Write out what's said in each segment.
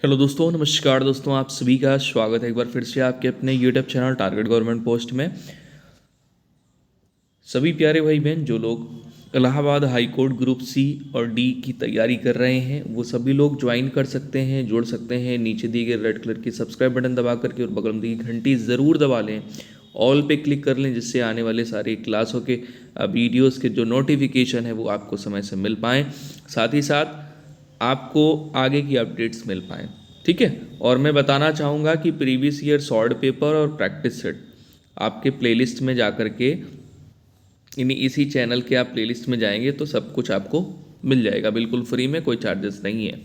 Hello दोस्तों, नमस्कार दोस्तों। आप सभी का स्वागत है एक बार फिर से आपके अपने YouTube channel target government post में। सभी प्यारे भाई बहन जो लोग Allahabad high court group C और डी की तैयारी कर रहे हैं वो सभी लोग ज्वाइन कर सकते हैं, जुड़ सकते हैं। नीचे दिए गए रेड कलर की सब्सक्राइब बटन दबा करके और बगल में दी गई घंटी ज़रूर दबा लें, ऑल पे क्लिक कर लें, जिससे आने वाले सारे क्लासों के वीडियोस के जो नोटिफिकेशन है वो आपको समय से मिल पाएँ, साथ ही साथ आपको आगे की अपडेट्स मिल पाएँ। ठीक है। और मैं बताना चाहूँगा कि प्रीवियस ईयर शॉर्ट पेपर और प्रैक्टिस सेट आपके प्लेलिस्ट में जा कर के इसी चैनल के आप प्लेलिस्ट में जाएंगे तो सब कुछ आपको मिल जाएगा, बिल्कुल फ्री में, कोई चार्जेस नहीं है।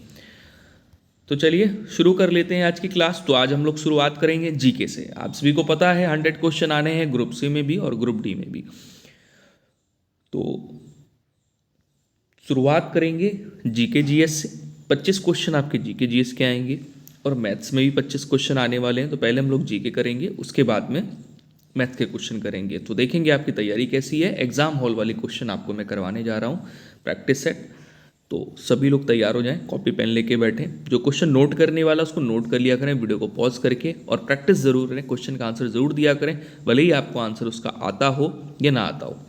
तो चलिए शुरू कर लेते हैं आज की क्लास। तो आज हम लोग शुरुआत करेंगे जीके से। आप सभी को पता है 100 क्वेश्चन आने हैं ग्रुप सी में भी और ग्रुप डी में भी। तो शुरुआत करेंगे जीके जीएस से। 25 क्वेश्चन आपके जीके जीएस के आएंगे और मैथ्स में भी 25 क्वेश्चन आने वाले हैं। तो पहले हम लोग जीके करेंगे, उसके बाद में मैथ के क्वेश्चन करेंगे। तो देखेंगे आपकी तैयारी कैसी है। एग्जाम हॉल वाले क्वेश्चन आपको मैं करवाने जा रहा हूँ, प्रैक्टिस सेट। तो सभी लोग तैयार हो जाएं, कॉपी पेन लेके बैठें। जो क्वेश्चन नोट करने वाला उसको नोट कर लिया करें वीडियो को पॉज करके, और प्रैक्टिस जरूर करें, क्वेश्चन का आंसर जरूर दिया करें, भले ही आपको आंसर उसका आता हो या ना आता हो।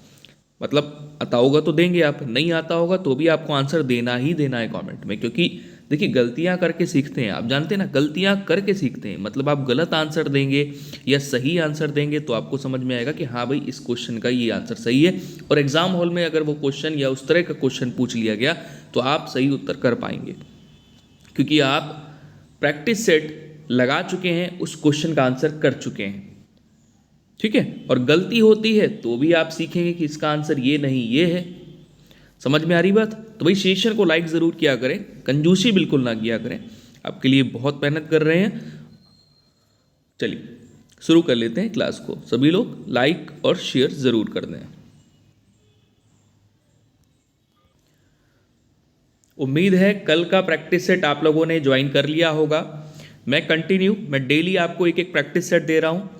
मतलब आता होगा तो देंगे आप, नहीं आता होगा तो भी आपको आंसर देना ही देना है कमेंट में। क्योंकि देखिए गलतियां करके सीखते हैं, आप जानते हैं ना, गलतियां करके सीखते हैं। मतलब आप गलत आंसर देंगे या सही आंसर देंगे तो आपको समझ में आएगा कि हाँ भाई इस क्वेश्चन का ये आंसर सही है। और एग्जाम हॉल में अगर वो क्वेश्चन या उस तरह का क्वेश्चन पूछ लिया गया तो आप सही उत्तर कर पाएंगे, क्योंकि आप प्रैक्टिस सेट लगा चुके हैं, उस क्वेश्चन का आंसर कर चुके हैं। ठीक है। और गलती होती है तो भी आप सीखेंगे कि इसका आंसर ये नहीं ये है। समझ में आ रही बात? तो भाई सेशन को लाइक ज़रूर किया करें, कंजूसी बिल्कुल ना किया करें, आपके लिए बहुत मेहनत कर रहे हैं। चलिए शुरू कर लेते हैं क्लास को। सभी लोग लाइक और शेयर ज़रूर कर दें। उम्मीद है कल का प्रैक्टिस सेट आप लोगों ने ज्वाइन कर लिया होगा। मैं डेली आपको एक एक प्रैक्टिस सेट दे रहा हूँ।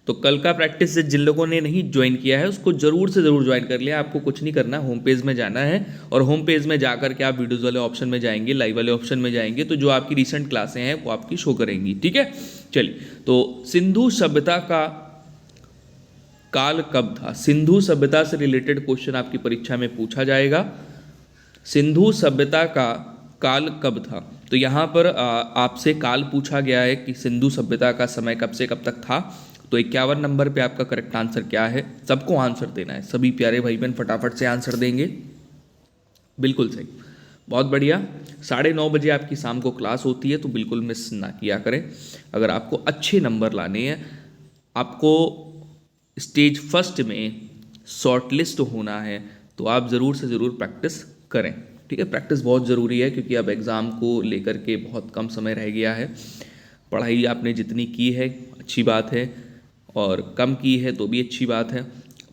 तो कल का प्रैक्टिस सेट जिन लोगों ने नहीं ज्वाइन किया है उसको जरूर से जरूर ज्वाइन कर लिया। आपको कुछ नहीं करना, होम पेज में जाना है और होम पेज में जा करके आप वीडियोज़ वाले ऑप्शन में जाएंगे, लाइव वाले ऑप्शन में जाएंगे, तो जो आपकी रिसेंट क्लासें हैं वो आपकी शो करेंगी। ठीक है। चलिए, तो सिंधु सभ्यता का काल कब था? सिंधु सभ्यता से रिलेटेड क्वेश्चन आपकी परीक्षा में पूछा जाएगा। सिंधु सभ्यता का काल कब था? तो यहाँ पर आपसे काल पूछा गया है कि सिंधु सभ्यता का समय कब से कब तक था। तो 51 नंबर पे आपका करेक्ट आंसर क्या है? सबको आंसर देना है, सभी प्यारे भाई बहन फटाफट से आंसर देंगे। बिल्कुल सही, बहुत बढ़िया। 9:30 बजे आपकी शाम को क्लास होती है, तो बिल्कुल मिस ना किया करें। अगर आपको अच्छे नंबर लाने हैं, आपको स्टेज फर्स्ट में शॉर्टलिस्ट होना है, तो आप ज़रूर से ज़रूर प्रैक्टिस करें। ठीक है, प्रैक्टिस बहुत ज़रूरी है, क्योंकि अब एग्ज़ाम को लेकर के बहुत कम समय रह गया है। पढ़ाई आपने जितनी की है अच्छी बात है, और कम की है तो भी अच्छी बात है।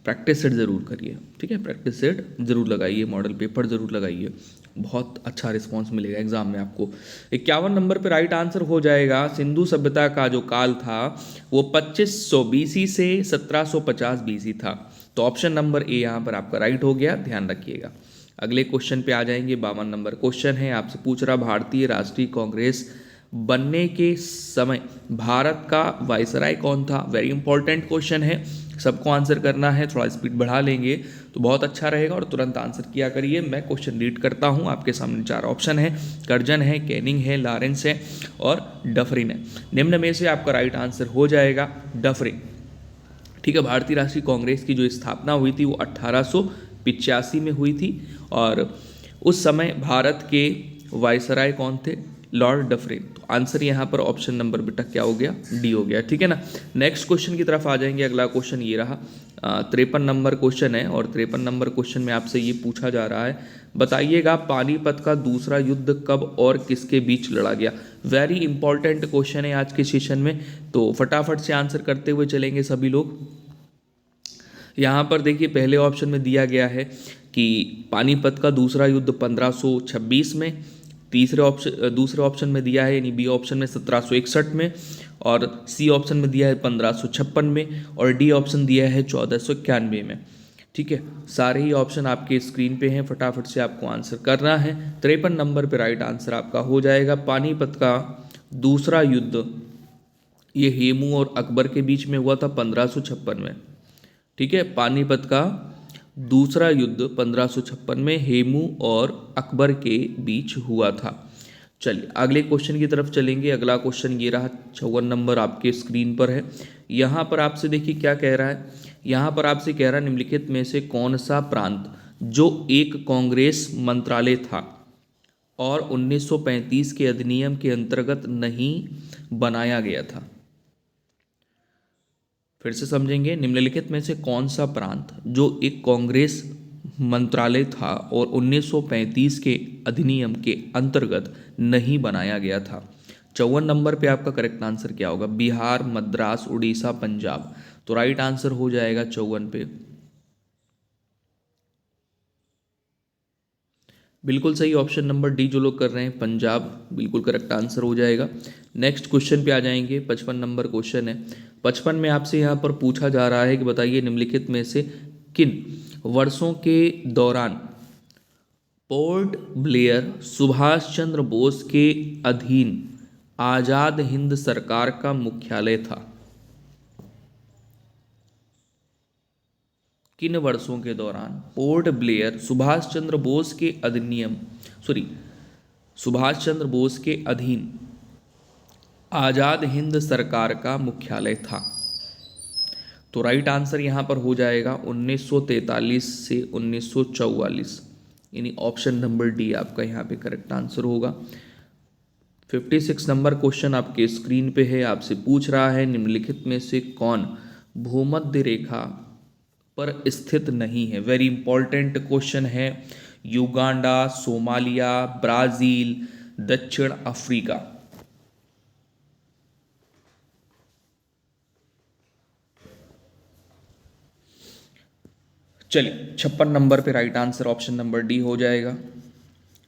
प्रैक्टिस सेट ज़रूर करिए। ठीक है, प्रैक्टिस सेट ज़रूर लगाइए, मॉडल पेपर ज़रूर लगाइए, बहुत अच्छा रिस्पांस मिलेगा एग्जाम में आपको। 51 नंबर पे राइट आंसर हो जाएगा। सिंधु सभ्यता का जो काल था वो 2500 बीसी से 1750 बीसी था। तो ऑप्शन नंबर ए यहाँ पर आपका राइट हो गया, ध्यान रखिएगा। अगले क्वेश्चन पे आ जाएंगे। 52 नंबर क्वेश्चन है, आपसे पूछ रहा भारतीय राष्ट्रीय कांग्रेस बनने के समय भारत का वायसराय कौन था? वेरी इंपॉर्टेंट क्वेश्चन है, सबको आंसर करना है। थोड़ा स्पीड बढ़ा लेंगे तो बहुत अच्छा रहेगा और तुरंत आंसर किया करिए। मैं क्वेश्चन रीड करता हूँ, आपके सामने 4 ऑप्शन है, कर्जन है, कैनिंग है, लॉरेंस है और डफरिन है। निम्न में से आपका राइट आंसर हो जाएगा डफरिन। ठीक है, भारतीय राष्ट्रीय कांग्रेस की जो स्थापना हुई थी वो 1885 में हुई थी, और उस समय भारत के वायसराय कौन थे? Lord Dufferin. तो आंसर यहाँ पर ऑप्शन नंबर बेटा क्या हो गया? डी हो गया। ठीक है ना। नेक्स्ट क्वेश्चन की तरफ आ जाएंगे। अगला क्वेश्चन ये रहा, 53 नंबर क्वेश्चन है, और 53 नंबर क्वेश्चन में आपसे ये पूछा जा रहा है, बताइएगा पानीपत का दूसरा युद्ध कब और किसके बीच लड़ा गया? वेरी इंपॉर्टेंट क्वेश्चन है आज के सेशन में, तो फटाफट से आंसर करते हुए चलेंगे सभी लोग। यहाँ पर देखिए पहले ऑप्शन में दिया गया है कि पानीपत का दूसरा युद्ध 1526 में, दूसरे ऑप्शन में दिया है यानी बी ऑप्शन में 1761 में, और सी ऑप्शन में दिया है 1556 में, और डी ऑप्शन दिया है 1491 में। ठीक है, सारे ही ऑप्शन आपके स्क्रीन पे हैं, फटाफट से आपको आंसर करना है। 53 नंबर पे राइट आंसर आपका हो जाएगा पानीपत का दूसरा युद्ध ये हेमू और अकबर के बीच में हुआ था 1556 में। ठीक है, पानीपत का दूसरा युद्ध 1556 में हेमू और अकबर के बीच हुआ था। चलिए अगले क्वेश्चन की तरफ चलेंगे। अगला क्वेश्चन ये रहा, 54 नंबर आपके स्क्रीन पर है। यहाँ पर आपसे देखिए क्या कह रहा है। यहाँ पर आपसे कह रहा है निम्नलिखित में से कौन सा प्रांत जो एक कांग्रेस मंत्रालय था और 1935 के अधिनियम के अंतर्गत नहीं बनाया गया था। फिर से समझेंगे, निम्नलिखित में से कौन सा प्रांत जो एक कांग्रेस मंत्रालय था और 1935 के अधिनियम के अंतर्गत नहीं बनाया गया था। 54 नंबर पे आपका करेक्ट आंसर क्या होगा? बिहार, मद्रास, उड़ीसा, पंजाब। तो राइट आंसर हो जाएगा 54 पे। बिल्कुल सही ऑप्शन नंबर डी जो लोग कर रहे हैं, पंजाब, बिल्कुल करेक्ट आंसर हो जाएगा। नेक्स्ट क्वेश्चन पे आ जाएंगे। 55 नंबर क्वेश्चन है। 55 में आपसे यहाँ पर पूछा जा रहा है कि बताइए निम्नलिखित में से किन वर्षों के दौरान पोर्ट ब्लेयर सुभाष चंद्र बोस के अधीन आजाद हिंद सरकार का मुख्यालय था? किन वर्षों के दौरान पोर्ट ब्लेयर सुभाष चंद्र बोस के अधीन आजाद हिंद सरकार का मुख्यालय था? तो राइट आंसर यहां पर हो जाएगा 1943 से 1944, यानी ऑप्शन नंबर डी आपका यहां पे करेक्ट आंसर होगा। 56 नंबर क्वेश्चन आपके स्क्रीन पे है। आपसे पूछ रहा है निम्नलिखित में से कौन भूमध्य रेखा पर स्थित नहीं है? वेरी इंपॉर्टेंट क्वेश्चन है। युगांडा, सोमालिया, ब्राजील, दक्षिण अफ्रीका। चलिए 56 नंबर पे right answer option number D हो जाएगा,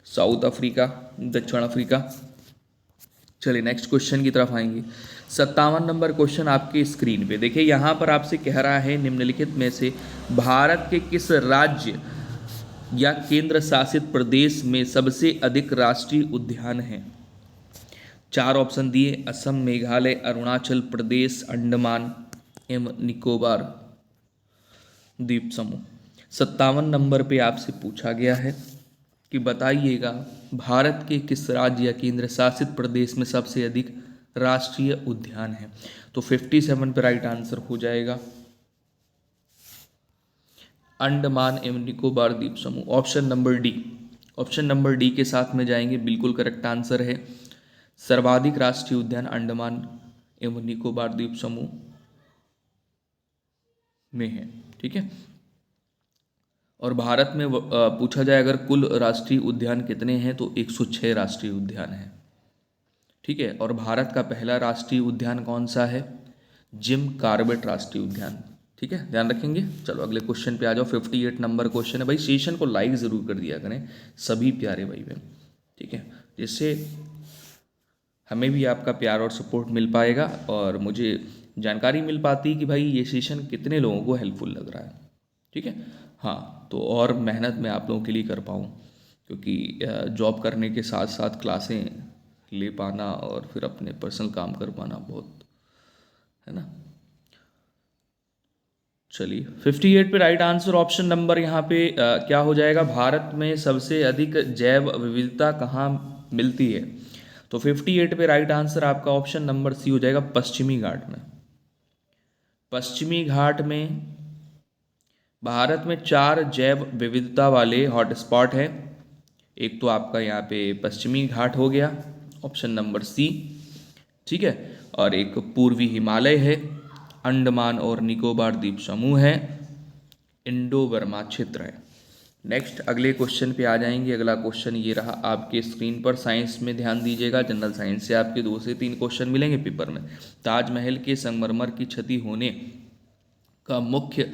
साउथ अफ्रीका, दक्षिण अफ्रीका। चलिए नेक्स्ट क्वेश्चन की तरफ आएंगे। 57 नंबर क्वेश्चन आपकी स्क्रीन पे देखिए। यहाँ पर आपसे कह रहा है निम्नलिखित में से भारत के किस राज्य या केंद्र शासित प्रदेश में सबसे अधिक राष्ट्रीय उद्यान हैं? 4 ऑप्शन दिए, असम, मेघालय, अरुणाचल प्रदेश, अंडमान एवं निकोबार द्वीप समूह। 57 नंबर पे आपसे पूछा गया है कि बताइएगा भारत के किस राज्य या केंद्र शासित प्रदेश में सबसे अधिक राष्ट्रीय उद्यान है? तो 57 पे राइट आंसर हो जाएगा अंडमान एवं निकोबार द्वीप समूह, option number D. Option number D के साथ में जाएंगे, बिल्कुल करेक्ट आंसर है। सर्वाधिक राष्ट्रीय उद्यान अंडमान एवं निकोबार द्वीप समूह में है। ठीक है, और भारत में पूछा जाए अगर कुल राष्ट्रीय उद्यान कितने हैं तो 106 राष्ट्रीय उद्यान हैं। ठीक है, और भारत का पहला राष्ट्रीय उद्यान कौन सा है? जिम कॉर्बेट राष्ट्रीय उद्यान। ठीक है, ध्यान रखेंगे। चलो अगले क्वेश्चन पे आ जाओ। 58 नंबर क्वेश्चन है। भाई सेशन को लाइक ज़रूर कर दिया करें सभी प्यारे भाई बहन, ठीक है, जिससे हमें भी आपका प्यार और सपोर्ट मिल पाएगा और मुझे जानकारी मिल पाती है कि भाई ये सेशन कितने लोगों को हेल्पफुल लग रहा है। ठीक है, हाँ, तो और मेहनत मैं आप लोगों के लिए कर पाऊँ, क्योंकि जॉब करने के साथ साथ क्लासें ले पाना और फिर अपने पर्सनल काम कर पाना बहुत है ना। चलिए 58 पे राइट आंसर ऑप्शन नंबर यहाँ पे क्या हो जाएगा? भारत में सबसे अधिक जैव विविधता कहाँ मिलती है? तो 58 पे राइट आंसर आपका ऑप्शन नंबर सी हो जाएगा, पश्चिमी घाट में। पश्चिमी घाट में भारत में 4 जैव विविधता वाले हॉटस्पॉट है। एक तो आपका यहाँ पे पश्चिमी घाट हो गया, ऑप्शन नंबर सी। ठीक है, और एक पूर्वी हिमालय है, अंडमान और निकोबार द्वीप समूह है, इंडो बर्मा क्षेत्र है। नेक्स्ट अगले क्वेश्चन पे आ जाएंगे। अगला क्वेश्चन ये रहा आपके स्क्रीन पर। साइंस में ध्यान दीजिएगा, जनरल साइंस से आपके 2 से 3 क्वेश्चन मिलेंगे पेपर में। ताजमहल के संगमरमर की क्षति होने का मुख्य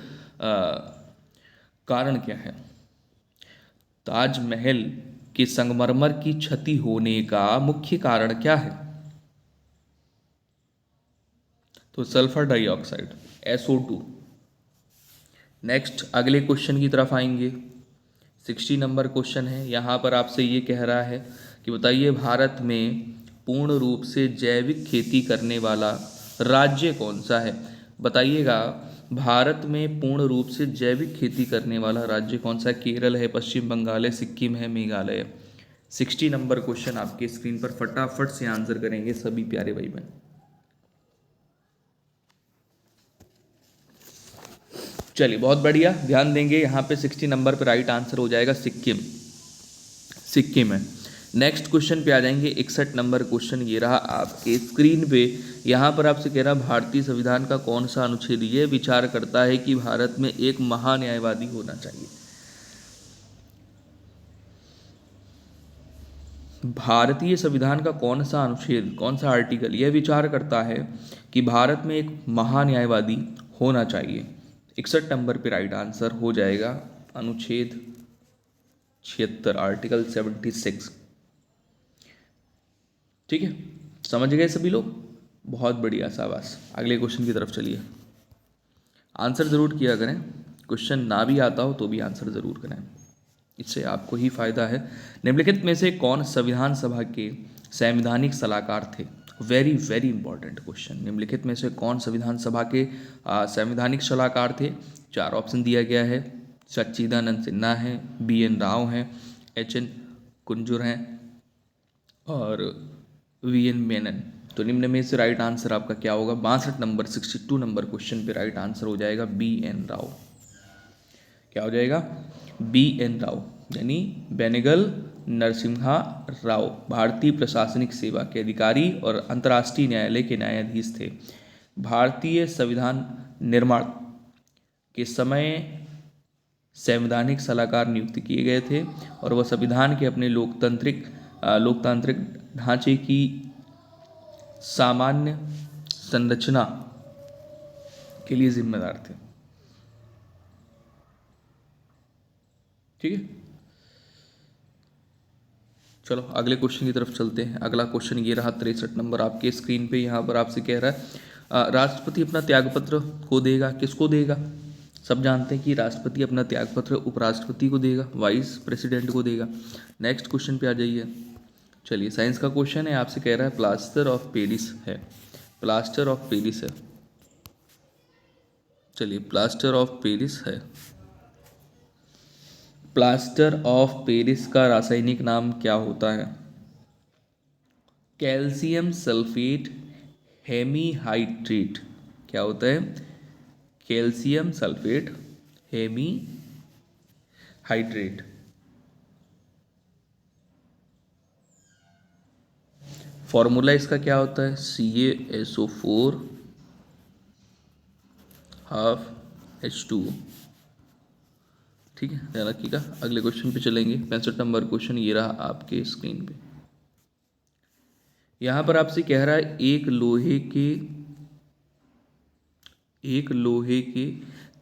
कारण क्या है? ताजमहल के संगमरमर की क्षति होने का मुख्य कारण क्या है? तो सल्फर डाइऑक्साइड, SO2। नेक्स्ट अगले क्वेश्चन की तरफ आएंगे। 60 नंबर क्वेश्चन है। यहाँ पर आपसे ये कह रहा है कि बताइए भारत में पूर्ण रूप से जैविक खेती करने वाला राज्य कौन सा है? बताइएगा, भारत में पूर्ण रूप से जैविक खेती करने वाला राज्य कौन सा है? केरल है, पश्चिम बंगाल है, सिक्किम है, मेघालय है। 60 नंबर क्वेश्चन आपके स्क्रीन पर, फटाफट से आंसर करेंगे सभी प्यारे भाई बहन। चलिए बहुत बढ़िया, ध्यान देंगे यहाँ पे 60 नंबर पे राइट आंसर हो जाएगा सिक्किम। सिक्किम है। नेक्स्ट क्वेश्चन पे आ जाएंगे, 61 नंबर क्वेश्चन ये रहा आपके स्क्रीन पे। यहाँ पर आपसे कह रहा भारतीय संविधान का कौन सा अनुच्छेद ये विचार करता है कि भारत में एक महान्यायवादी होना चाहिए? भारतीय संविधान का कौन सा अनुच्छेद, कौन सा आर्टिकल यह विचार करता है कि भारत में एक महान्यायवादी होना चाहिए? 61 नंबर पे राइट आंसर हो जाएगा अनुच्छेद 76, आर्टिकल 76। ठीक है, समझ गए सभी लोग? बहुत बढ़िया, शाबाश। अगले क्वेश्चन की तरफ चलिए। आंसर ज़रूर किया करें, क्वेश्चन ना भी आता हो तो भी आंसर ज़रूर करें, इससे आपको ही फायदा है। निम्नलिखित में से कौन संविधान सभा के संवैधानिक सलाहकार थे? Very very important question. निम्नलिखित में से कौन संविधान सभा के संवैधानिक सलाहकार थे? 4 ऑप्शन दिया गया है। सच्चिदानंद सिन्हा हैं, BN राव हैं, HN कुंजूर हैं और VN मेनन। तो निम्न में से राइट आंसर आपका क्या होगा? 62 नंबर 62 नंबर क्वेश्चन पे राइट आंसर हो जाएगा BN राव। क्या हो जाएगा? BN राव, यानी बेनेगल नरसिम्हा राव भारतीय प्रशासनिक सेवा के अधिकारी और अंतर्राष्ट्रीय न्यायालय के न्यायाधीश थे। भारतीय संविधान निर्माण के समय संवैधानिक सलाहकार नियुक्त किए गए थे और वह संविधान के अपने लोकतांत्रिक ढांचे की सामान्य संरचना के लिए जिम्मेदार थे। ठीक है, चलो अगले क्वेश्चन की तरफ चलते हैं। अगला क्वेश्चन ये रहा 63 नंबर आपके स्क्रीन पे। यहाँ पर आपसे कह रहा है राष्ट्रपति अपना त्यागपत्र को देगा, किसको देगा? सब जानते हैं कि राष्ट्रपति अपना त्यागपत्र उपराष्ट्रपति को देगा, वाइस प्रेसिडेंट को देगा। नेक्स्ट क्वेश्चन पे आ जाइए। चलिए, साइंस का क्वेश्चन है, आपसे कह रहा है प्लास्टर ऑफ पेरिस है। प्लास्टर ऑफ पेरिस है। चलिए, प्लास्टर ऑफ पेरिस है। प्लास्टर ऑफ पेरिस का रासायनिक नाम क्या होता है? Calcium sulphate hemihydrate. क्या होता है? Calcium sulphate hemihydrate. फॉर्मूला इसका क्या होता है? CaSO4 half H2O। ठीक है, ध्यान रखिएगा। अगले क्वेश्चन पे चलेंगे। 65 नंबर क्वेश्चन ये रहा आपके स्क्रीन पे। यहाँ पर आपसे कह रहा है एक लोहे के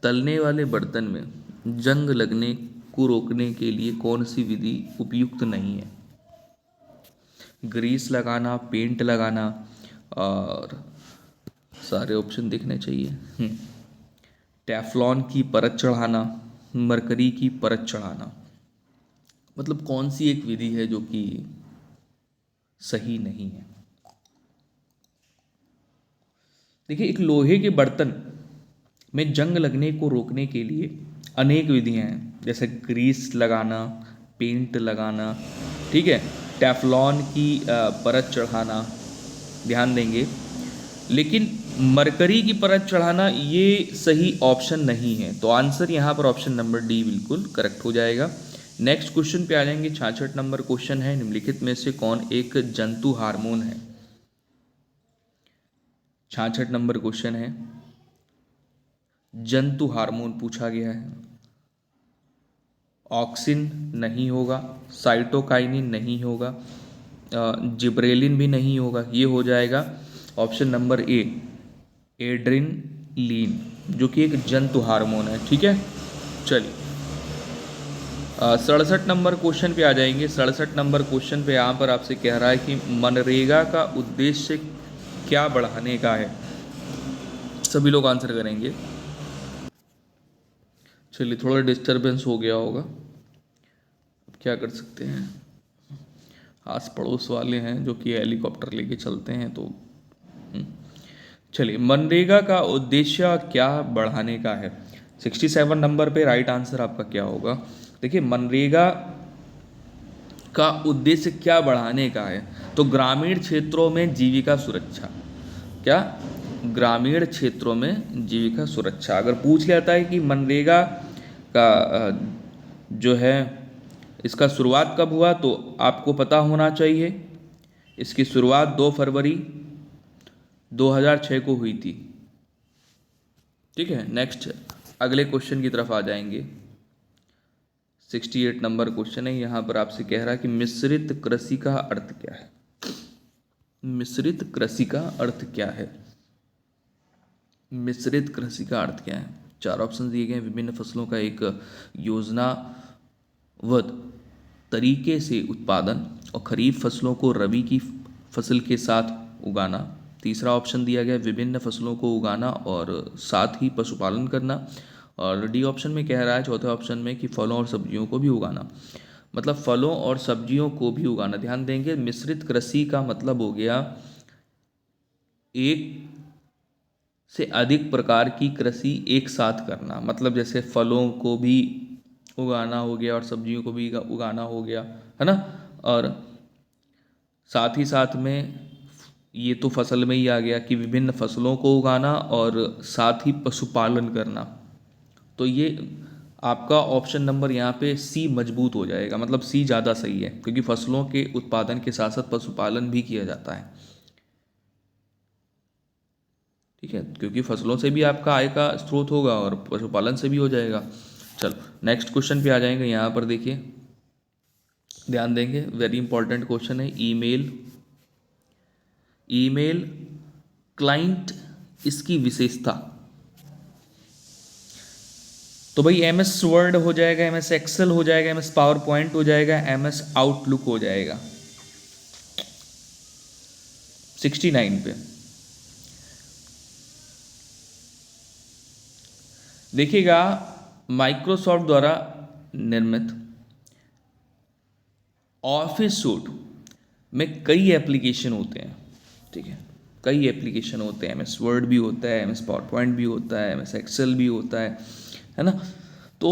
तलने वाले बर्तन में जंग लगने को रोकने के लिए कौन सी विधि उपयुक्त नहीं है? ग्रीस लगाना, पेंट लगाना, और सारे ऑप्शन देखने चाहिए। टेफ्लॉन की परत चढ़ाना, मरकरी की परत चढ़ाना। मतलब कौन सी एक विधि है जो कि सही नहीं है? देखिए, एक लोहे के बर्तन में जंग लगने को रोकने के लिए अनेक विधियां हैं, जैसे ग्रीस लगाना, पेंट लगाना, ठीक है, टेफ्लॉन की परत चढ़ाना, ध्यान देंगे। लेकिन मरकरी की परत चढ़ाना ये सही ऑप्शन नहीं है, तो आंसर यहाँ पर ऑप्शन नंबर डी बिल्कुल करेक्ट हो जाएगा। नेक्स्ट क्वेश्चन पे आ जाएंगे। 66 नंबर क्वेश्चन है, निम्नलिखित में से कौन एक जंतु हार्मोन है? 66 नंबर क्वेश्चन है, जंतु हार्मोन पूछा गया है। ऑक्सिन नहीं होगा, साइटोकाइनिन नहीं होगा, जिब्रेलिन भी नहीं होगा। ये हो जाएगा ऑप्शन नंबर ए, एड्रेनलिन, जो कि एक जंतु हार्मोन है। ठीक है, चलिए 67 नंबर क्वेश्चन पे आ जाएंगे। 67 नंबर क्वेश्चन पे यहाँ पर आपसे कह रहा है कि मनरेगा का उद्देश्य क्या बढ़ाने का है? सभी लोग आंसर करेंगे। चलिए, थोड़ा डिस्टरबेंस हो गया होगा, अब क्या कर सकते हैं। आस पड़ोस वाले हैं जो कि हेलीकॉप्टर लेके चलते हैं, तो चलिए, मनरेगा का उद्देश्य क्या बढ़ाने का है? 67 नंबर पे राइट आंसर आपका क्या होगा? देखिए, मनरेगा का उद्देश्य क्या बढ़ाने का है? तो ग्रामीण क्षेत्रों में जीविका सुरक्षा। क्या? ग्रामीण क्षेत्रों में जीविका सुरक्षा। अगर पूछ लेता है कि मनरेगा का जो है इसका शुरुआत कब हुआ, तो आपको पता होना चाहिए इसकी शुरुआत 2 फरवरी 2006 को हुई थी। ठीक है, नेक्स्ट अगले क्वेश्चन की तरफ आ जाएंगे। 68 नंबर क्वेश्चन है, यहाँ पर आपसे कह रहा है कि मिश्रित कृषि का अर्थ क्या है? मिश्रित कृषि का अर्थ क्या है? मिश्रित कृषि का अर्थ क्या है? 4 ऑप्शन दिए गए हैं। विभिन्न फसलों का एक योजनाबद्ध तरीके से उत्पादन और खरीफ फसलों को रबी की फसल के साथ उगाना। तीसरा ऑप्शन दिया गया विभिन्न फसलों को उगाना और साथ ही पशुपालन करना। और डी ऑप्शन में कह रहा है, चौथे ऑप्शन में, कि फलों और सब्जियों को भी उगाना। मतलब फलों और सब्जियों को भी उगाना। ध्यान देंगे, मिश्रित कृषि का मतलब हो गया एक से अधिक प्रकार की कृषि एक साथ करना। मतलब जैसे फलों को भी उगाना हो गया और सब्जियों को भी उगाना हो गया, है ना। और साथ ही साथ में ये तो फसल में ही आ गया कि विभिन्न फसलों को उगाना और साथ ही पशुपालन करना। तो ये आपका ऑप्शन नंबर यहाँ पे सी मजबूत हो जाएगा। मतलब सी ज़्यादा सही है, क्योंकि फसलों के उत्पादन के साथ साथ पशुपालन भी किया जाता है। ठीक है, क्योंकि फसलों से भी आपका आय का स्रोत होगा और पशुपालन से भी हो जाएगा। चलो, नेक्स्ट क्वेश्चन पे आ जाएंगे। यहाँ पर देखिए, ध्यान देंगे, वेरी इंपॉर्टेंट क्वेश्चन है। ईमेल क्लाइंट, इसकी विशेषता। तो भाई एम एस वर्ड हो जाएगा, एम एस एक्सेल हो जाएगा, एम एस पावर पॉइंट हो जाएगा, एम एस आउटलुक हो जाएगा। 69 पे देखिएगा, माइक्रोसॉफ्ट द्वारा निर्मित ऑफिस सूट में कई एप्लीकेशन होते हैं। ठीक है, कई एप्लीकेशन होते हैं। एम एस वर्ड भी होता है, एम एस पावर पॉइंट भी होता है, एम एस एक्सेल भी होता है ना। तो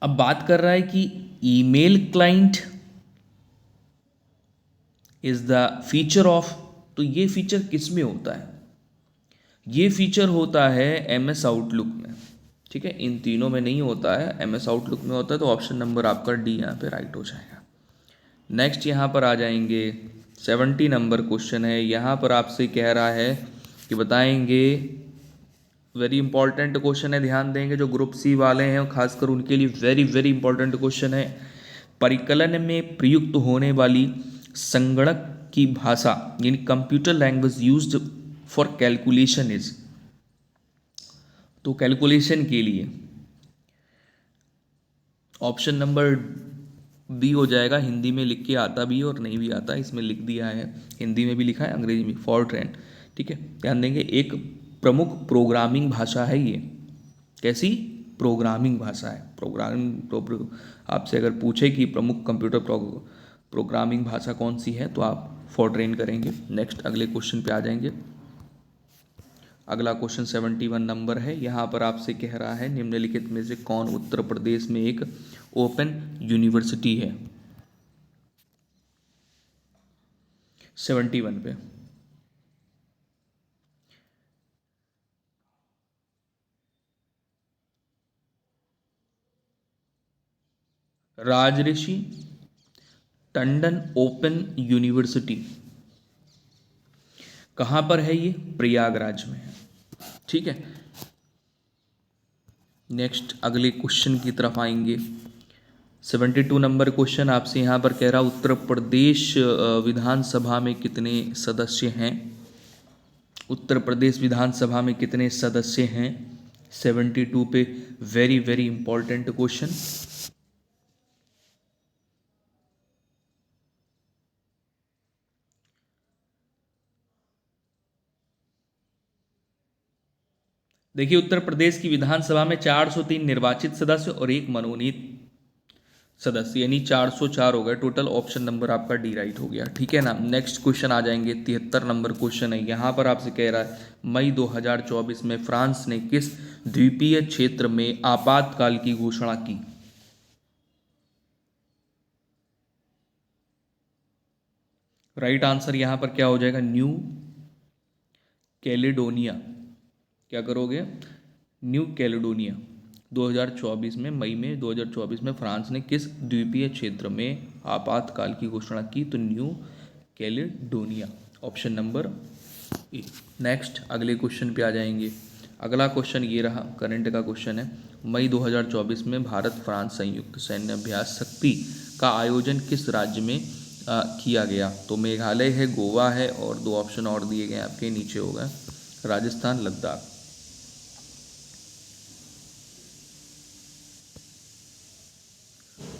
अब बात कर रहा है कि email client is the feature of, तो ये फीचर किस में होता है? ये फीचर होता है एम एस आउटलुक में। ठीक है, इन तीनों में नहीं होता है, एम एस आउटलुक में होता है। तो ऑप्शन नंबर आपका डी यहाँ पे राइट हो जाएगा। नेक्स्ट यहाँ पर आ जाएंगे, 70 नंबर क्वेश्चन है। यहाँ पर आपसे कह रहा है कि बताएंगे, वेरी इंपॉर्टेंट क्वेश्चन है, ध्यान देंगे। जो ग्रुप सी वाले हैं खासकर उनके लिए वेरी वेरी इंपॉर्टेंट क्वेश्चन है। परिकलन में प्रयुक्त होने वाली संगणक की भाषा, यानी computer language used for calculation is. तो कैलकुलेशन के लिए ऑप्शन नंबर बी हो जाएगा। हिंदी में लिख के आता भी है और नहीं भी आता, इसमें लिख दिया है, हिंदी में भी लिखा है, अंग्रेजी में, फॉरट्रैन। ठीक है, ध्यान देंगे, एक प्रमुख प्रोग्रामिंग भाषा है ये। कैसी? प्रोग्रामिंग भाषा है। प्रोग्रामिंग आपसे अगर पूछे कि प्रमुख कंप्यूटर प्रोग्रामिंग भाषा कौन सी है, तो आप फॉरट्रैन करेंगे। नेक्स्ट अगले क्वेश्चन पे आ जाएंगे। अगला क्वेश्चन 71 नंबर है। यहाँ पर आपसे कह रहा है, निम्नलिखित में से कौन उत्तर प्रदेश में एक ओपन यूनिवर्सिटी है? 71 पे राजऋषि टंडन ओपन यूनिवर्सिटी कहाँ पर है? ये प्रयागराज में है। ठीक है, नेक्स्ट अगले क्वेश्चन की तरफ आएंगे। 72 नंबर क्वेश्चन आपसे यहाँ पर कह रहा, उत्तर प्रदेश विधानसभा में कितने सदस्य हैं? उत्तर प्रदेश विधानसभा में कितने सदस्य हैं? 72 पे वेरी वेरी इंपॉर्टेंट क्वेश्चन। देखिए, उत्तर प्रदेश की विधानसभा में 403 निर्वाचित सदस्य और एक मनोनीत सदस्य, यानी 404 हो गए टोटल। ऑप्शन नंबर आपका डी राइट हो गया, ठीक है ना। नेक्स्ट क्वेश्चन आ जाएंगे, 73 नंबर क्वेश्चन है। यहाँ पर आपसे कह रहा है मई 2024 में फ्रांस ने किस द्वीपीय क्षेत्र में आपातकाल की घोषणा की? राइट आंसर यहाँ पर क्या हो जाएगा? New Caledonia. क्या करोगे? New Caledonia. 2024 में, मई में 2024 में फ्रांस ने किस द्वीपीय क्षेत्र में आपातकाल की घोषणा की? तो new Caledonia, option number A. Next अगले क्वेश्चन पे आ जाएंगे। अगला क्वेश्चन ये रहा, करंट का क्वेश्चन है। मई 2024 में भारत फ्रांस संयुक्त सैन्य अभ्यास शक्ति का आयोजन किस राज्य में किया गया? तो मेघालय है, गोवा है, और दो ऑप्शन और दिए गए आपके नीचे हो गए, राजस्थान, लद्दाख।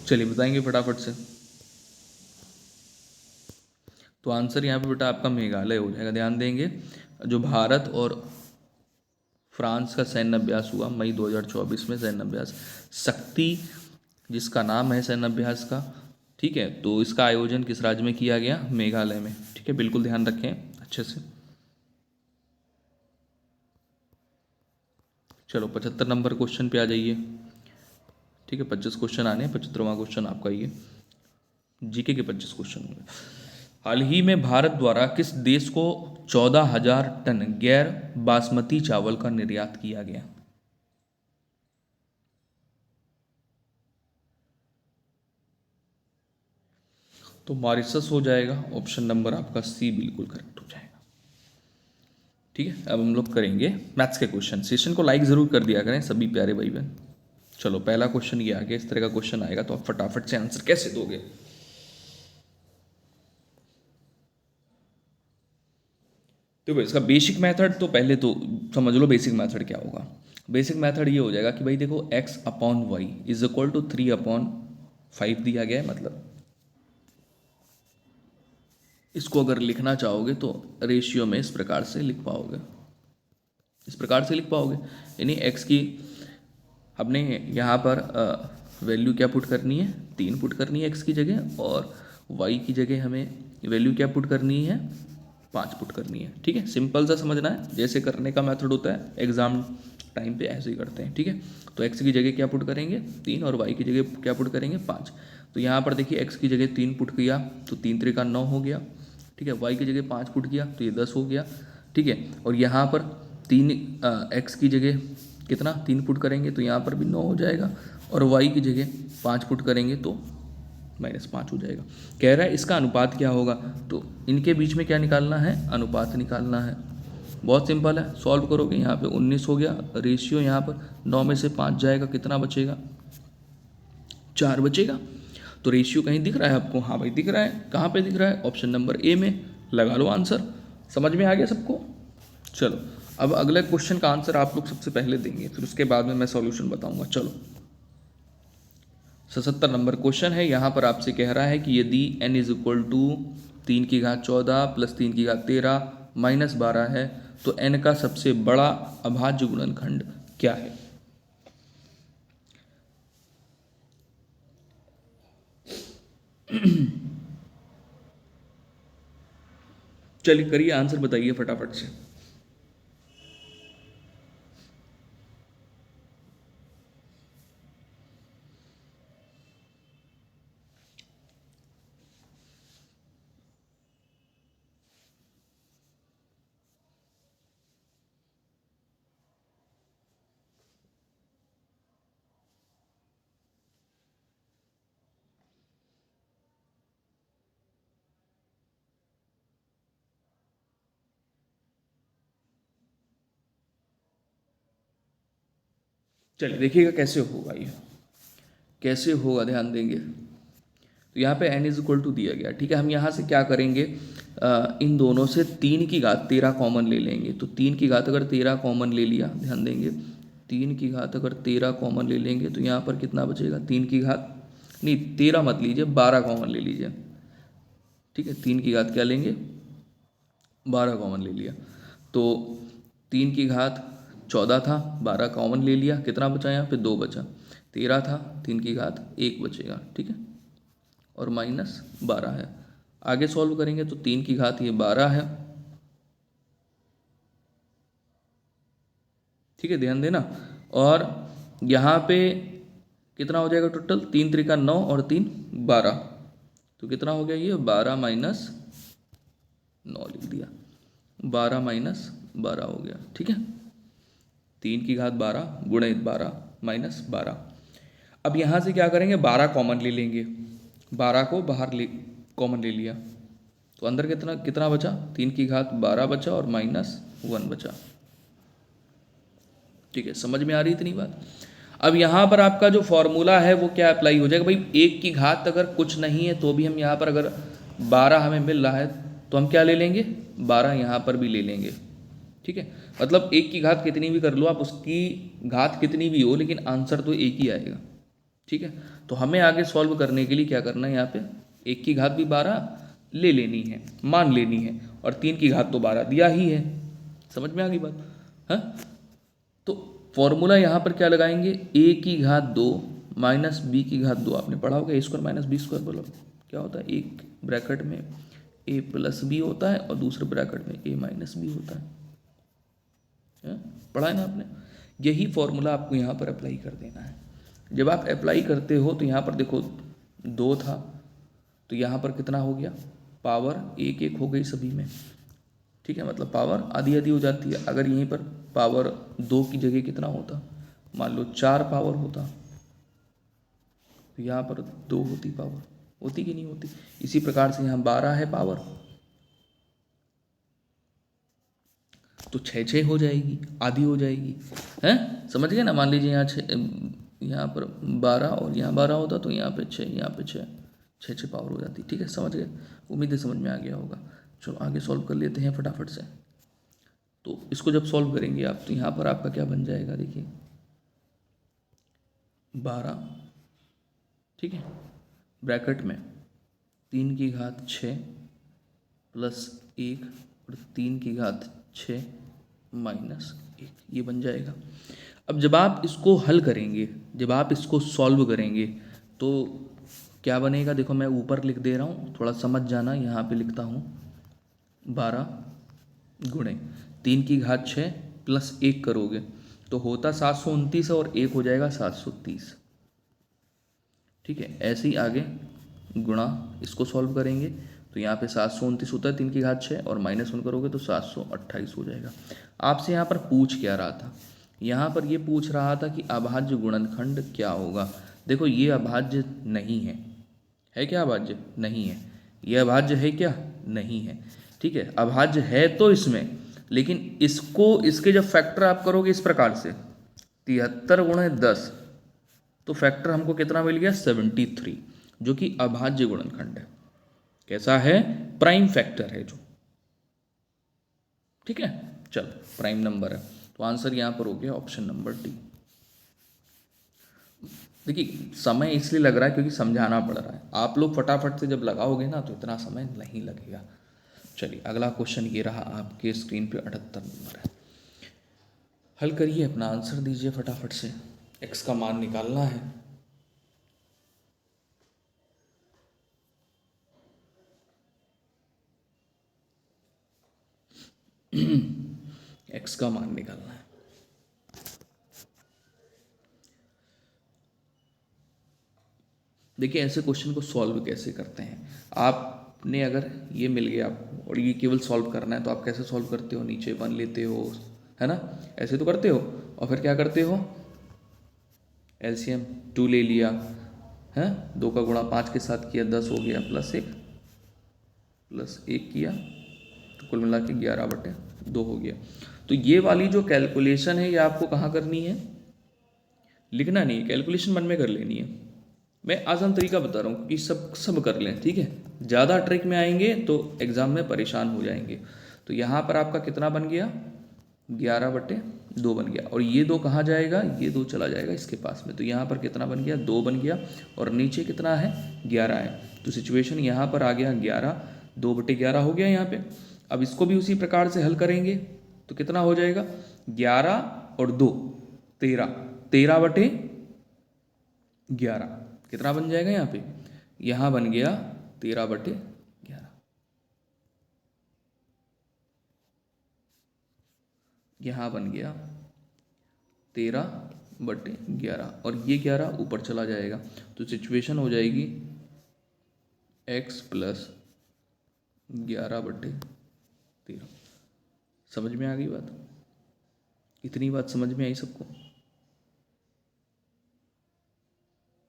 चलिए बताएंगे फटाफट से। तो आंसर यहाँ पे बेटा आपका मेघालय हो जाएगा। ध्यान देंगे, जो भारत और फ्रांस का सैन्य अभ्यास हुआ मई 2024 में, सैन्य अभ्यास शक्ति जिसका नाम है सैन्य अभ्यास का, ठीक है, तो इसका आयोजन किस राज्य में किया गया? मेघालय में, ठीक है, बिल्कुल ध्यान रखें अच्छे से। चलो 75 नंबर क्वेश्चन पे आ जाइए, ठीक है। 25 क्वेश्चन आने, 75वां क्वेश्चन आपका ये जीके के 25 क्वेश्चन होंगे। हाल ही में भारत द्वारा किस देश को 14,000 टन गैर बासमती चावल का निर्यात किया गया? तो मॉरिशस हो जाएगा, ऑप्शन नंबर आपका सी बिल्कुल करेक्ट हो जाएगा, ठीक है। अब हम लोग करेंगे मैथ्स के क्वेश्चन। सेशन को लाइक जरूर कर दिया करें सभी प्यारे भाई बहन। चलो पहला क्वेश्चन ये आ गया, इस तरह का क्वेश्चन आएगा तो आप फटाफट से आंसर कैसे दोगे? तो इसका बेसिक मेथड तो पहले तो समझ लो, बेसिक मेथड क्या होगा। बेसिक मेथड ये हो जाएगा कि भाई देखो x upon y is equal to 3/5 दिया गया है, मतलब इसको अगर लिखना चाहोगे तो रेशियो में इस प्रकार से लिख पाओगे, इस प्रकार से लिख पाओगे। यानी x की हमने यहाँ पर वैल्यू क्या पुट करनी है? 3 पुट करनी है x की जगह, और y की जगह हमें वैल्यू क्या पुट करनी है? 5 पुट करनी है, ठीक है। सिंपल सा समझना है, जैसे करने का मेथड होता है एग्जाम टाइम पे ऐसे ही करते हैं, ठीक है। तो x की जगह क्या पुट करेंगे? 3, और y की जगह क्या पुट करेंगे? 5। तो यहाँ पर देखिए x की जगह 3 पुट किया तो 3 3 का 9 हो गया, ठीक है। y की जगह 5 पुट किया तो ये 10 हो गया, ठीक है। और यहाँ पर 3 x की जगह कितना 3 पुट करेंगे तो यहाँ पर भी 9 हो जाएगा, और y की जगह 5 पुट करेंगे तो -5 हो जाएगा। कह रहा है इसका अनुपात क्या होगा? तो इनके बीच में क्या निकालना है? अनुपात निकालना है। बहुत सिंपल है, सॉल्व करोगे, यहाँ पे 19 हो गया, रेशियो यहाँ पर 9 में से 5 जाएगा, कितना बचेगा? 4 बचेगा। तो रेशियो कहीं दिख रहा है आपको? हाँ भाई दिख रहा है। कहाँ पे दिख रहा है? ऑप्शन नंबर ए में। लगा लो आंसर। समझ में आ गया सबको? चलो अब अगले क्वेश्चन का आंसर आप लोग सबसे पहले देंगे, फिर उसके बाद में मैं सॉल्यूशन बताऊंगा। चलो 77 नंबर क्वेश्चन है। यहाँ पर आपसे कह रहा है कि यदि n इज इक्वल टू 3 की घात 14 प्लस 3 की घात 13 माइनस 12 है तो n का सबसे बड़ा अभाज्य गुणनखंड क्या है? चलिए करिए, आंसर बताइए फटाफट से। चलिए देखिएगा कैसे होगा ये, कैसे होगा ध्यान देंगे। तो यहाँ पे n इज इक्वल टू दिया गया, ठीक है। हम यहाँ से क्या करेंगे? इन दोनों से 3 की घात 13 कॉमन ले लेंगे। तो 3 की घात अगर 13 कॉमन ले लिया, ध्यान देंगे, 3 की घात अगर 13 कॉमन ले लेंगे तो यहाँ पर कितना बचेगा? 3 की घात नहीं 13 मत लीजिए, 12 कॉमन ले लीजिए, ठीक है। 3 की घात क्या लेंगे? 12 कॉमन ले लिया तो 3 की घात 14 था, 12 कॉमन ले लिया, कितना बचा? यहाँ पे 2 बचा। 13 था, 3 की घात 1 बचेगा, ठीक है, और माइनस 12 है। आगे सॉल्व करेंगे तो 3 की घात ये 12 है, ठीक है, ध्यान देना। और यहाँ पे कितना हो जाएगा टोटल, 3 त्रिका 9 और 3 12, तो कितना हो गया ये 12 माइनस 9 लिख दिया, 12 माइनस 12 हो गया, ठीक है। 3 की घात 12 गुणे 12 माइनस 12। अब यहाँ से क्या करेंगे, 12 कॉमन ले लेंगे, 12 को बाहर ले कॉमन ले लिया, तो अंदर कितना कितना बचा, 3 की घात 12 बचा और माइनस 1 बचा, ठीक है, समझ में आ रही इतनी बात। अब यहाँ पर आपका जो फॉर्मूला है वो क्या अप्लाई हो जाएगा भाई, 1 की घात अगर कुछ नहीं है तो भी हम यहाँ पर अगर 12 हमें मिल रहा है तो हम क्या ले लेंगे, 12 यहाँ पर भी ले लेंगे, ठीक है। मतलब 1 की घात कितनी भी कर लो आप, उसकी घात कितनी भी हो, लेकिन आंसर तो एक ही आएगा, ठीक है। तो हमें आगे सॉल्व करने के लिए क्या करना है, यहाँ पे 1 की घात भी 12 ले लेनी है, मान लेनी है, और 3 की घात तो 12 दिया ही है, समझ में आ गई बात, हाँ। तो फॉर्मूला यहाँ पर क्या लगाएंगे, a की घात 2 माइनस बी की घात 2, आपने पढ़ा होगा a square minus b square, बोलो क्या होता है, एक ब्रैकेट में a प्लस बी होता है और दूसरे ब्रैकेट में a माइनस बी होता है, पढ़ा है ना आपने। यही फॉर्मूला आपको यहाँ पर अप्लाई कर देना है। जब आप अप्लाई करते हो तो यहाँ पर देखो 2 था, तो यहाँ पर कितना हो गया, पावर 1 1 हो गई सभी में, ठीक है, मतलब पावर आधी आधी हो जाती है। अगर यहीं पर पावर 2 की जगह कितना होता, मान लो 4 पावर होता, तो यहाँ पर 2 होती, पावर होती कि नहीं होती। इसी प्रकार से यहाँ 12 है पावर, तो 6 6 हो जाएगी, आधी हो जाएगी, हैं, समझ गए ना। मान लीजिए यहाँ 6, यहाँ पर 12 और यहाँ 12 होता, तो यहाँ पे 6, यहाँ पे 6, 6 6 पावर हो जाती, ठीक है, समझ गए। उम्मीद है समझ में आ गया होगा। चलो आगे सॉल्व कर लेते हैं फटाफट से। तो इसको जब सॉल्व करेंगे आप, तो यहाँ पर आपका क्या बन जाएगा, देखिए 12, ठीक है, ब्रैकेट में 3 की घात 6 प्लस 1 और 3 की घात 6 माइनस 1, ये बन जाएगा। अब जब आप इसको हल करेंगे, जब आप इसको सॉल्व करेंगे तो क्या बनेगा, देखो मैं ऊपर लिख दे रहा हूँ, थोड़ा समझ जाना। यहाँ पे लिखता हूँ 12 गुणे 3 की घात 6 प्लस 1 करोगे तो होता 729 और 1 हो जाएगा 730, ठीक है। ऐसे ही आगे गुणा इसको सॉल्व करेंगे तो यहाँ पे 729 होता है 3 की घात 6 और माइनस 1 करोगे तो 728 हो जाएगा। आपसे यहाँ पर पूछ क्या रहा था, यहाँ पर ये पूछ रहा था कि अभाज्य गुणनखंड क्या होगा। देखो ये अभाज्य नहीं है क्या, अभाज्य नहीं है, ये अभाज्य है क्या, नहीं है, ठीक है। अभाज्य है तो इसमें, लेकिन इसको, इसके जब फैक्टर आप करोगे इस प्रकार से 73 गुणे 10, तो फैक्टर हमको कितना मिल गया 73, जो कि अभाज्य गुणनखंड है। कैसा है, प्राइम फैक्टर है जो, ठीक है। चलो प्राइम नंबर है, तो आंसर यहां पर हो गया ऑप्शन नंबर डी। देखिए समय इसलिए लग रहा है क्योंकि समझाना पड़ रहा है, आप लोग फटाफट से जब लगाओगे ना तो इतना समय नहीं लगेगा। चलिए अगला क्वेश्चन ये रहा, आपके स्क्रीन पे 78 नंबर है, हल करिए, अपना आंसर दीजिए फटाफट से, एक्स का मान निकालना है। एक्स का मान निकालना है। देखिए ऐसे क्वेश्चन को सॉल्व कैसे करते हैं, आपने अगर ये मिल गया आपको और ये केवल सॉल्व करना है तो आप कैसे सॉल्व करते हो, नीचे 1 लेते हो, है ना, ऐसे तो करते हो, और फिर क्या करते हो, एलसीएम 2 ले लिया, है 2 का गुणा 5 के साथ किया 10 हो गया, प्लस एक किया, तो कुल मिला के 11/2 हो गया। तो ये वाली जो कैलकुलेशन है ये आपको कहाँ करनी है, लिखना नहीं है, कैलकुलेशन मन में कर लेनी है। मैं आसान तरीका बता रहा हूँ कि सब कर लें, ठीक है। ज़्यादा ट्रिक में आएंगे तो एग्ज़ाम में परेशान हो जाएंगे। तो यहाँ पर आपका कितना बन गया, 11/2 बन गया, और ये 2 कहाँ जाएगा, ये 2 चला जाएगा इसके पास में, तो यहाँ पर कितना बन गया, 2 बन गया, और नीचे कितना है 11 है, तो सिचुएशन यहाँ पर आ गया 11, 2/11 हो गया यहाँ पे। अब इसको भी उसी प्रकार से हल करेंगे तो कितना हो जाएगा, 11 और 2 13, 13/2 11। कितना बन जाएगा यहाँ पे? यहाँ बन गया 13/11। यहाँ बन गया 13/11 और ये 11 ऊपर चला जाएगा, तो सिचुएशन हो जाएगी x + 11/13। समझ में आ गई बात? इतनी बात समझ में आई सबको?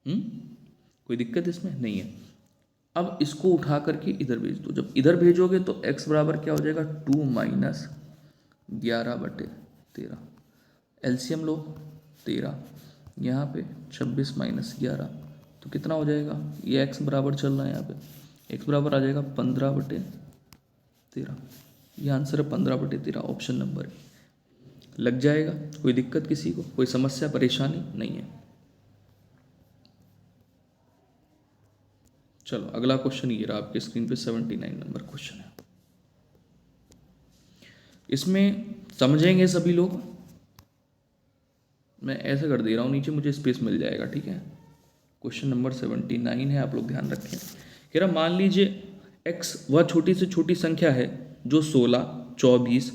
कोई दिक्कत इसमें नहीं है। अब इसको उठा करके इधर भेज दो। जब इधर भेजोगे तो x बराबर क्या हो जाएगा? 2 - 11/13। एलसीएम लो 13, यहाँ पे 26 - 11 तो कितना हो जाएगा? ये x बराबर चल रहा है, यहाँ पे x बराबर आ जाएगा 15/13। ये आंसर है 15/13, ऑप्शन नंबर है। लग जाएगा? कोई दिक्कत किसी को? कोई समस्या परेशानी नहीं है? चलो अगला क्वेश्चन ये रहा आपके स्क्रीन पे, 79 नंबर क्वेश्चन है। इसमें समझेंगे सभी लोग। मैं ऐसे कर दे रहा हूँ, नीचे मुझे स्पेस मिल जाएगा, ठीक है। क्वेश्चन नंबर 79 है, आप लोग ध्यान रखें। कह रहा मान लीजिए x वह छोटी से छोटी संख्या है जो 16, 24,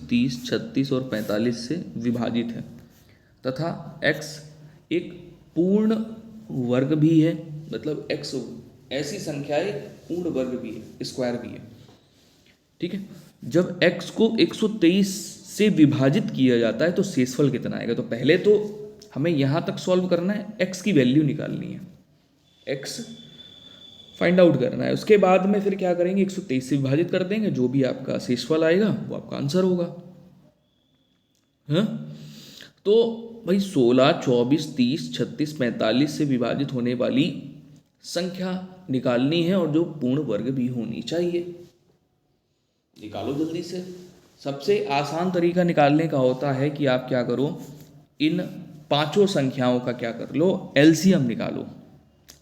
30, 36 और 45 से विभाजित है तथा x एक पूर्ण वर्ग भी है। मतलब x ऐसी संख्या है, पूर्ण वर्ग भी है, स्क्वायर भी है, ठीक है। जब x को 123 से विभाजित किया जाता है तो शेषफल कितना आएगा? तो पहले तो हमें यहाँ तक सॉल्व करना है, x की वैल्यू निकालनी है, x फाइंड आउट करना है। उसके बाद में फिर क्या करेंगे? 123 से विभाजित कर देंगे, जो भी आपका शेषफल आएगा वो आपका आंसर होगा। हाँ, तो भाई 16, 24, 30, 36, 45 से विभाजित होने वाली संख्या निकालनी है और जो पूर्ण वर्ग भी होनी चाहिए। निकालो जल्दी से। सबसे आसान तरीका निकालने का होता है कि आप क्या करो, इन पांचों संख्याओं का क्या कर लो, एलसीएम निकालो,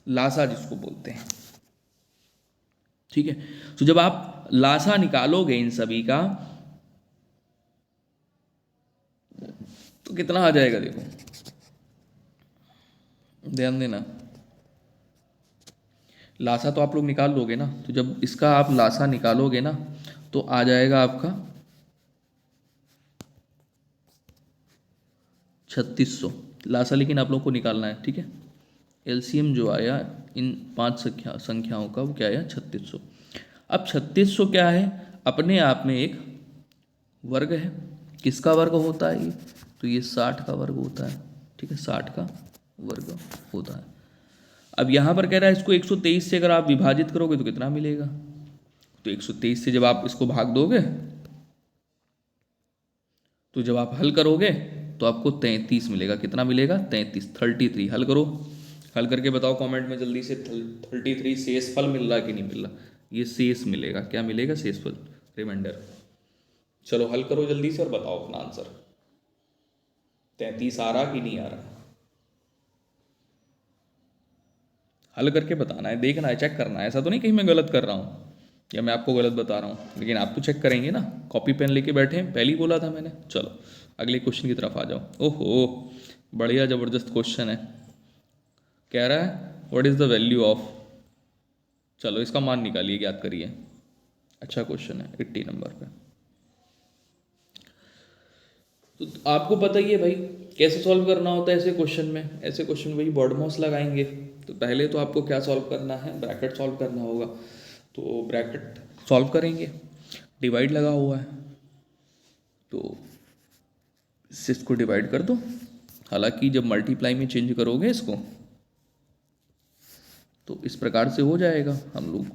लासा जिसको बोलते हैं, ठीक है। तो जब आप लासा निकालोगे इन सभी का तो कितना आ जाएगा? देखो ध्यान देना, लासा तो आप लोग निकाल लोगे ना, तो जब इसका आप लासा निकालोगे ना तो आ जाएगा आपका 3600 लासा, लेकिन आप लोग को निकालना है, ठीक है। एलसीएम जो आया इन पांच संख्याओं का वो क्या आया? 3600। अब 3600 क्या है? अपने आप में एक वर्ग है। किसका वर्ग होता है ये? तो ये 60 का वर्ग होता है, ठीक है, 60 का वर्ग होता है। अब यहाँ पर कह रहा है इसको 123 से अगर आप विभाजित करोगे तो कितना मिलेगा? तो 123 से जब आप इसको भाग दोगे तो जब आप हल करोगे तो आपको 33 मिलेगा। कितना मिलेगा? 33 हल करो। हल करके बताओ कमेंट में जल्दी से, 33 शेषफल मिल रहा कि नहीं मिल रहा? ये शेष मिलेगा। क्या मिलेगा? शेषफल, रिमाइंडर। चलो हल करो जल्दी से और बताओ अपना आंसर। 33 आ रहा कि नहीं आ रहा? हल करके बताना है, देखना है, चेक करना है। ऐसा तो नहीं कहीं मैं गलत कर रहा हूँ या मैं आपको गलत बता रहा हूँ, लेकिन आप तो चेक करेंगे ना। कॉपी पेन लेके बैठे हैं, पहले ही बोला था मैंने। चलो अगले क्वेश्चन की तरफ आ जाओ। ओहो बढ़िया ज़बरदस्त क्वेश्चन है। कह रहा है what is the value of, चलो इसका मान निकालिए, याद करिए। अच्छा क्वेश्चन है, 80 नंबर पे। तो आपको पता ही है भाई कैसे सॉल्व करना होता है ऐसे क्वेश्चन में। ऐसे क्वेश्चन वही बॉडमॉस लगाएंगे। तो पहले तो आपको क्या सॉल्व करना है? ब्रैकेट सॉल्व करना होगा। तो ब्रैकेट सॉल्व करेंगे, डिवाइड लगा हुआ है तो इसको डिवाइड कर दो। हालांकि जब मल्टीप्लाई में चेंज करोगे इसको तो इस प्रकार से हो जाएगा। हम लोग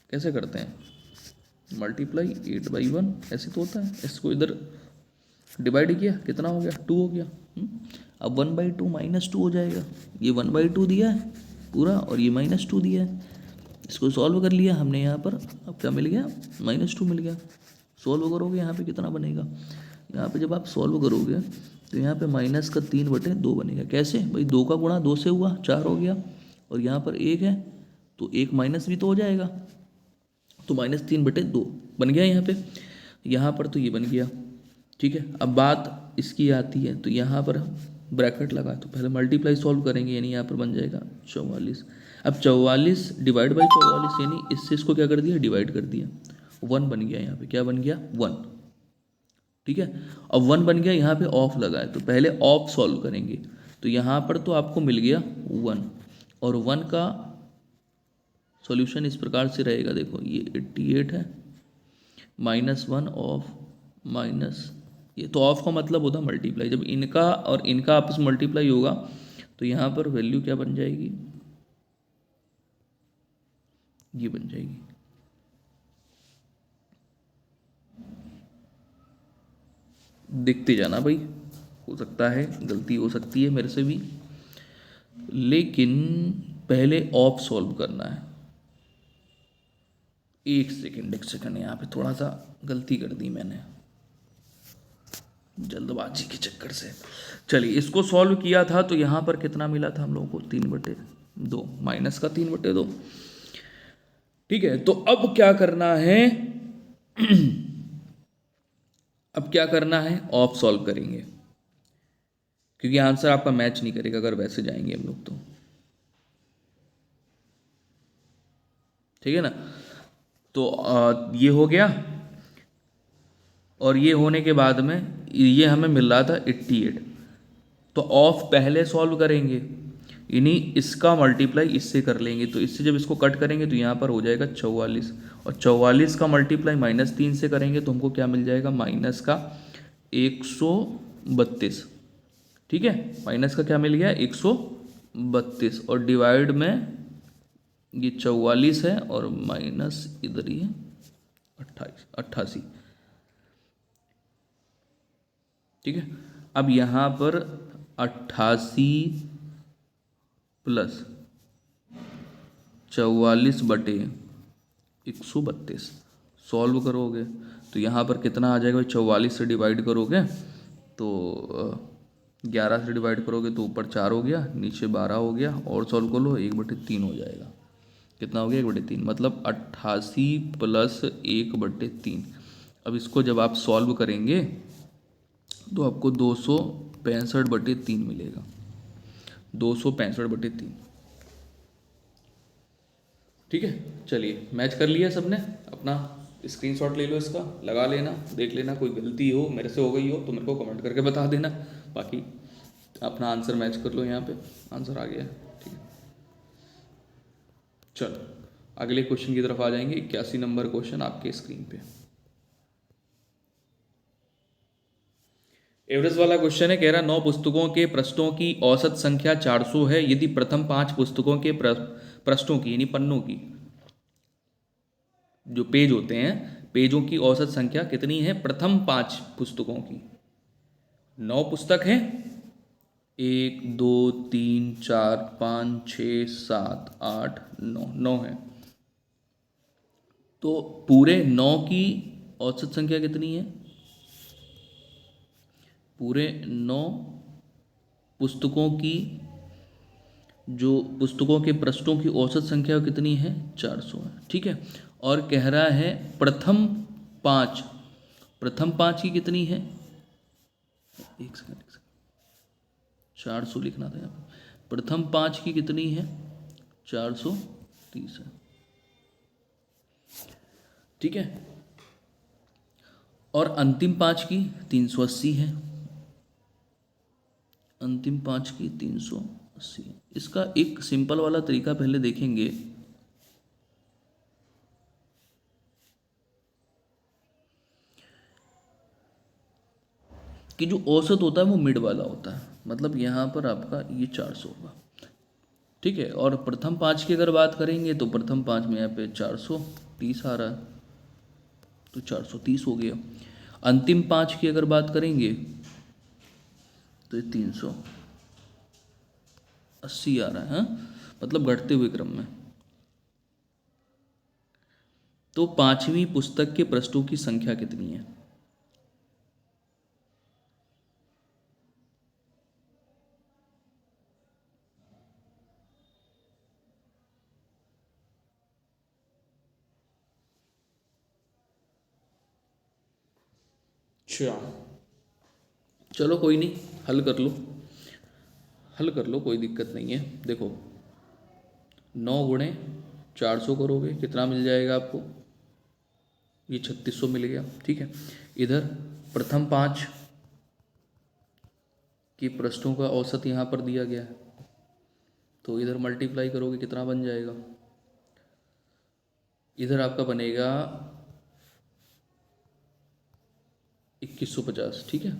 कैसे करते हैं? मल्टीप्लाई 8/1 ऐसे तो होता है। इसको इधर डिवाइड किया, कितना हो गया? 2 हो गया। अब 1/2 -2 हो जाएगा। ये 1/2 दिया है पूरा और ये -2 दिया है। इसको सॉल्व कर लिया हमने यहाँ पर। अब क्या मिल गया? -2 मिल गया। सॉल्व करोगे यहाँ पे कितना बनेगा? यहाँ पे जब आप सॉल्व करोगे तो यहाँ पे -3/2 बनेगा। कैसे भाई? 2 का गुणा 2 से हुआ, 4 हो गया। और यहाँ पर 1 है तो 1 माइनस भी तो हो जाएगा, तो -3/2 बन गया यहाँ पे। यहाँ पर तो ये बन गया, ठीक है। अब बात इसकी आती है, तो यहाँ पर हम ब्रैकेट लगा, तो पहले मल्टीप्लाई सॉल्व करेंगे, यानी यहाँ पर बन जाएगा 44। अब 44 डिवाइड बाई 44, यानी इससे इसको क्या कर दिया, डिवाइड कर दिया, 1 बन गया, यहाँ पे क्या बन गया, 1। ठीक है, अब 1 बन गया, यहाँ पे ऑफ लगा है, तो पहले ऑफ सॉल्व करेंगे, तो यहाँ पर तो आपको मिल गया 1, और 1 का सॉल्यूशन इस प्रकार से रहेगा, देखो ये 88 है, -1 ऑफ माइनस, ये तो ऑफ का मतलब होता मल्टीप्लाई, जब इनका और इनका आपस में मल्टीप्लाई होगा तो यहाँ पर वैल्यू क्या बन जाएगी, ये बन जाएगी, देखते जाना भाई, हो सकता है गलती हो सकती है मेरे से भी, लेकिन पहले ऑफ सॉल्व करना है। एक सेकंड, यहाँ पे थोड़ा सा गलती कर दी मैंने जल्दबाजी के चक्कर से। चलिए, इसको सॉल्व किया था तो यहाँ पर कितना मिला था हम लोगों को, 3/2, माइनस का 3/2। ठीक है, तो अब क्या करना है अब क्या करना है, ऑफ सॉल्व करेंगे, क्योंकि आंसर आपका मैच नहीं करेगा अगर वैसे जाएंगे हम लोग तो। ठीक है ना, तो ये हो गया, और ये होने के बाद में ये हमें मिल रहा था 88, तो ऑफ पहले सॉल्व करेंगे, यानी इसका मल्टीप्लाई इससे कर लेंगे, तो इससे जब इसको कट करेंगे तो यहाँ पर हो जाएगा 44, और 44 का मल्टीप्लाई -3 से करेंगे तो हमको क्या मिल जाएगा, माइनस का 132। ठीक है, माइनस का क्या मिल गया, 132, और डिवाइड में ये 44 है, और माइनस इधर ही है 88। ठीक है, अब यहाँ पर 88 प्लस 44/132 सॉल्व करोगे तो यहाँ पर कितना आ जाएगा, 44 से डिवाइड करोगे तो 11 से डिवाइड करोगे तो ऊपर 4 हो गया, नीचे 12 हो गया, और सॉल्व कर लो, 1/3 हो जाएगा। कितना हो गया, 1/3, मतलब 88 प्लस 1/3। अब इसको जब आप सॉल्व करेंगे तो आपको 265/3 मिलेगा, 265/3। ठीक है, चलिए मैच कर लिया सबने, अपना स्क्रीनशॉट ले लो, इसका लगा लेना, देख लेना, कोई गलती हो मेरे से हो गई हो तो मेरे को कमेंट करके बता देना, बाकी अपना आंसर मैच कर लो, यहाँ पे आंसर आ गया है। ठीक है, चलो अगले क्वेश्चन की तरफ आ जाएंगे। 81 नंबर क्वेश्चन आपके स्क्रीन पे। एवरेज वाला क्वेश्चन है, कह रहा 9 पुस्तकों के पृष्ठों की औसत संख्या 400 है, यदि प्रथम 5 पुस्तकों के पृष्ठों की, यानी पन्नों की, जो पेज होते हैं, पेजों की औसत संख्या कितनी है प्रथम 5 पुस्तकों की। 9 पुस्तक हैं, 1 2 3 4 5 6 7 8 9, 9 है, तो पूरे 9 की औसत संख्या कितनी है, पूरे 9 पुस्तकों की, जो पुस्तकों के पृष्ठों की औसत संख्या कितनी है, 400 है। ठीक है, और कह रहा है प्रथम 5, प्रथम 5 की कितनी है, एक सेकंड 400 लिखना था यहाँ पर, प्रथम 5 की कितनी है, 430 है। ठीक है, और अंतिम 5 की 380 है, अंतिम 5 की 380। इसका एक सिंपल वाला तरीका पहले देखेंगे, कि जो औसत होता है वो मिड वाला होता है, मतलब यहाँ पर आपका ये 400 होगा। ठीक है, और प्रथम 5 की अगर बात करेंगे तो प्रथम 5 में यहाँ पे 430 आ रहा है, तो 430 हो गया। अंतिम 5 की अगर बात करेंगे तो 380 आ रहा है, मतलब घटते हुए क्रम में। तो 5वीं पुस्तक के पृष्ठों की संख्या कितनी है, अच्छा चलो कोई नहीं, हल कर लो, हल कर लो, कोई दिक्कत नहीं है। देखो 9 × 400 करोगे कितना मिल जाएगा आपको, ये 3600 मिल गया। ठीक है, इधर प्रथम 5 की पृष्ठों का औसत यहाँ पर दिया गया है, तो इधर मल्टीप्लाई करोगे कितना बन जाएगा, इधर आपका बनेगा 2150। ठीक है,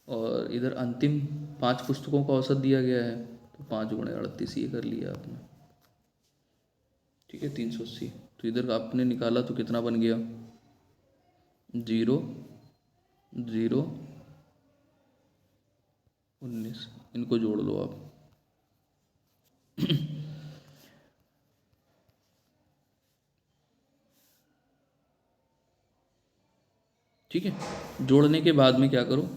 और इधर अंतिम 5 पुस्तकों का औसत दिया गया है, तो 5 × 38 ये कर लिया आपने। ठीक है, 380। तो इधर आपने निकाला तो कितना बन गया, 0 0 19, इनको जोड़ लो आप। ठीक है, जोड़ने के बाद में क्या करो,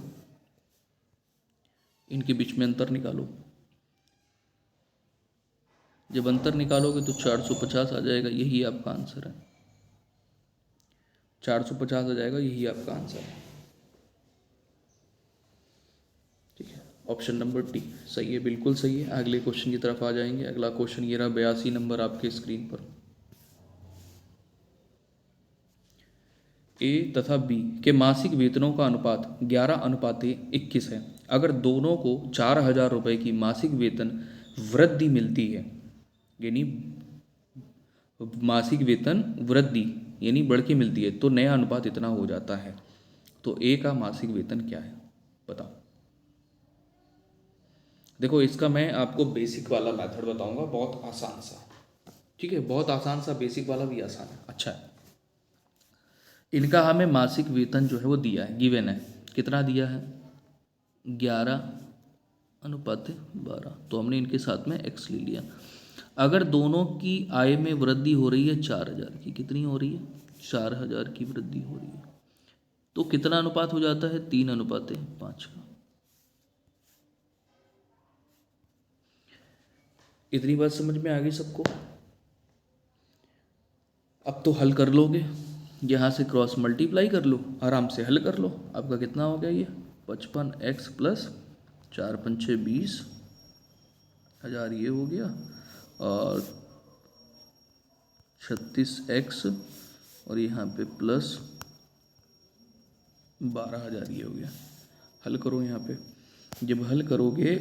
इनके बीच में अंतर निकालो। जब अंतर निकालोगे तो 450 आ जाएगा, यही आपका आंसर है। 450 आ जाएगा, यही आपका आंसर है। ठीक है, ऑप्शन नंबर डी सही है, बिल्कुल सही है। अगले क्वेश्चन की तरफ आ जाएंगे। अगला क्वेश्चन ये रहा 82 नंबर आपके स्क्रीन पर। ए तथा बी के मासिक वेतनों का अनुपात 11:21 है। अगर दोनों को 4000 रुपये की मासिक वेतन वृद्धि मिलती है, यानी मासिक वेतन वृद्धि यानी बढ़ के मिलती है, तो नया अनुपात इतना हो जाता है। तो ए का मासिक वेतन क्या है, बताओ। देखो इसका मैं आपको बेसिक वाला मेथड बताऊंगा, बहुत आसान सा। ठीक है, बहुत आसान सा, बेसिक वाला भी आसान है। अच्छा है, इनका हमें मासिक वेतन जो है वो दिया है, गिवन है। कितना दिया है, 11:12। तो हमने इनके साथ में x ले लिया। अगर दोनों की आय में वृद्धि हो रही है 4000 की, कितनी हो रही है, 4000 की वृद्धि हो रही है, तो कितना अनुपात हो जाता है, 3:5 का। इतनी बात समझ में आ गई सबको। अब तो हल कर लोगे, यहाँ से क्रॉस मल्टीप्लाई कर लो, आराम से हल कर लो। आपका कितना हो गया, ये 55x प्लस 4 पंचे 20,000 ये हो गया, और 36x और यहाँ पे प्लस 12,000 ये हो गया। हल करो यहाँ पे, जब हल करोगे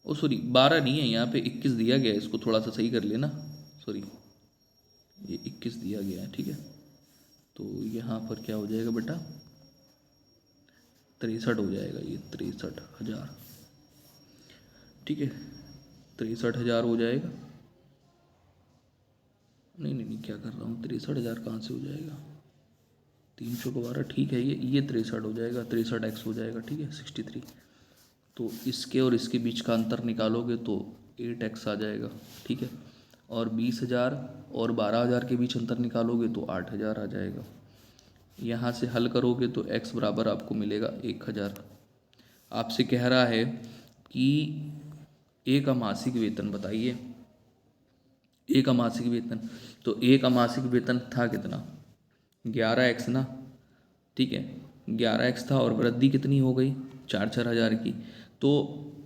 ओ सॉरी 12 नहीं है, यहाँ पे 21 दिया गया है, इसको थोड़ा सा सही कर लेना। सॉरी, ये 21 दिया गया है। ठीक है, तो यहाँ पर क्या हो जाएगा बेटा, 63 हो जाएगा, ये 63,000। ठीक है, 63,000 हो जाएगा। नहीं नहीं नहीं, क्या कर रहा हूँ, 63,000 कहाँ से हो जाएगा, 300 को 12, ठीक है, ये 63 हो जाएगा, 63x हो जाएगा। ठीक है, 63। तो इसके और इसके बीच का अंतर निकालोगे तो 8x आ जाएगा। ठीक है, और 20,000 और 12,000 के बीच अंतर निकालोगे तो 8,000 आ जाएगा। यहाँ से हल करोगे तो x बराबर आपको मिलेगा 1,000। आपसे कह रहा है कि ए का मासिक वेतन बताइए, ए का मासिक वेतन, तो ए का मासिक वेतन था कितना, 11x ना। ठीक है, 11x था, और वृद्धि कितनी हो गई, 4,000 की। तो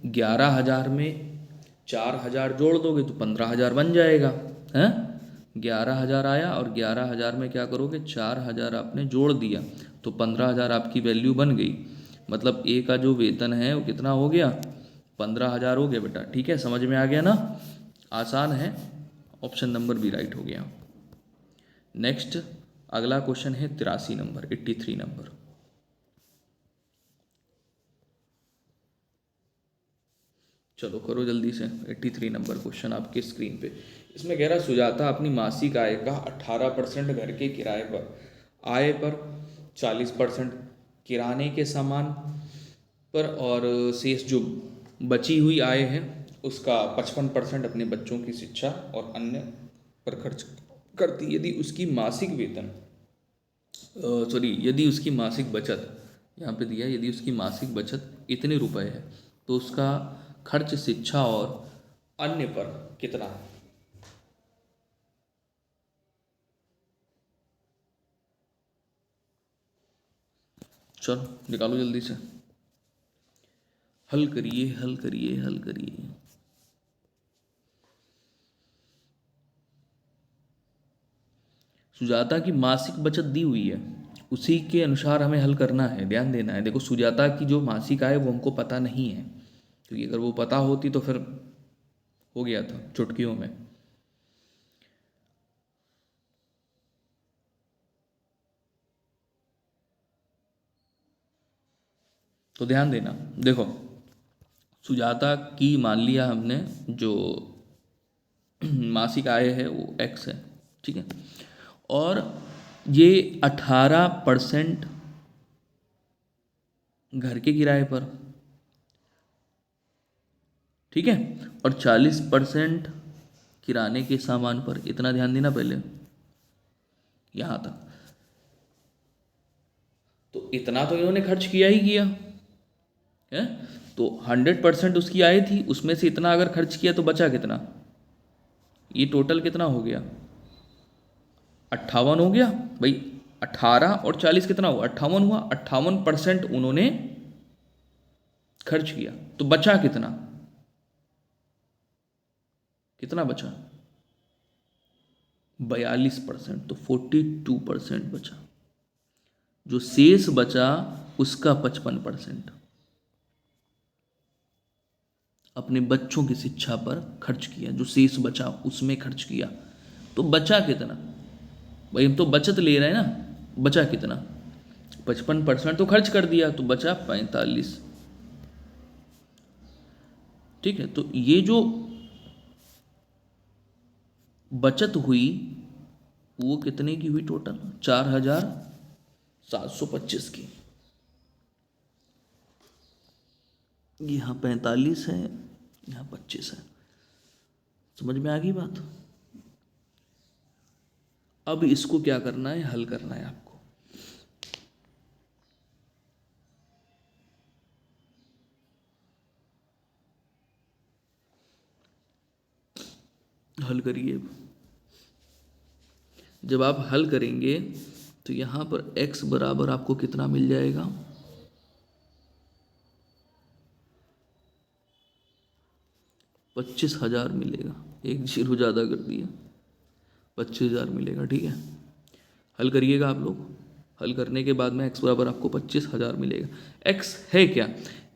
11,000 में 4,000 जोड़ दोगे तो 15,000 बन जाएगा, हैं। 11,000 आया, और 11,000 में क्या करोगे, 4,000 आपने जोड़ दिया, तो 15,000 आपकी वैल्यू बन गई। मतलब ए का जो वेतन है वो कितना हो गया, 15,000 हो गया बेटा। ठीक है, समझ में आ गया ना, आसान है। ऑप्शन नंबर भी राइट हो गया। नेक्स्ट अगला क्वेश्चन है 83 नंबर, 83 नंबर। चलो करो जल्दी से, 83 नंबर क्वेश्चन आपके स्क्रीन पे। इसमें कह रहा सुजाता अपनी मासिक आय का 18% घर के किराए पर, आय पर 40% किराने के सामान पर, और शेष जो बची हुई आय है उसका 55% अपने बच्चों की शिक्षा और अन्य पर खर्च करती। यदि उसकी मासिक वेतन यदि उसकी मासिक बचत, यहाँ पे दिया यदि उसकी मासिक बचत इतने रुपए है, तो उसका खर्च शिक्षा और अन्य पर कितना है। चलो निकालो जल्दी से, हल करिए हल करिए हल करिए। सुजाता की मासिक बचत दी हुई है, उसी के अनुसार हमें हल करना है, ध्यान देना है। देखो सुजाता की जो मासिक आय वो हमको पता नहीं है, क्योंकि अगर वो पता होती तो फिर हो गया था चुटकियों में। तो ध्यान देना, देखो सुजाता की मान लिया हमने जो मासिक आय है वो एक्स है, ठीक है। और ये 18% घर के किराए पर, ठीक है, और 40% किराने के सामान पर। इतना ध्यान देना पहले यहां तक। तो इतना तो इन्होंने खर्च किया ही किया है। तो 100% उसकी आय थी, उसमें से इतना अगर खर्च किया तो बचा कितना? ये टोटल कितना हो गया? 58 हो गया भाई। 18 और 40 कितना हुआ? 58 हुआ। 58% उन्होंने खर्च किया, तो बचा कितना? कितना बचा? 42%, तो 42% बचा। जो शेष बचा उसका 55% अपने बच्चों की शिक्षा पर खर्च किया। जो शेष बचा उसमें खर्च किया, तो बचा कितना भाई? हम तो बचत ले रहे हैं ना, बचा कितना? 55% तो खर्च कर दिया, तो बचा 45। ठीक है, तो ये जो बचत हुई वो कितने की हुई? टोटल 4725 की। यहाँ 45 है, यहाँ 25 है। समझ में आ गई बात? अब इसको क्या करना है? हल करना है आपको। हल करिए। जब आप हल करेंगे तो यहाँ पर x बराबर आपको कितना मिल जाएगा? 25,000 मिलेगा। एक जीरो ज़्यादा कर दिया, 25,000 मिलेगा, ठीक है। हल करिएगा आप लोग। हल करने के बाद में x बराबर आपको 25,000 मिलेगा। x है क्या?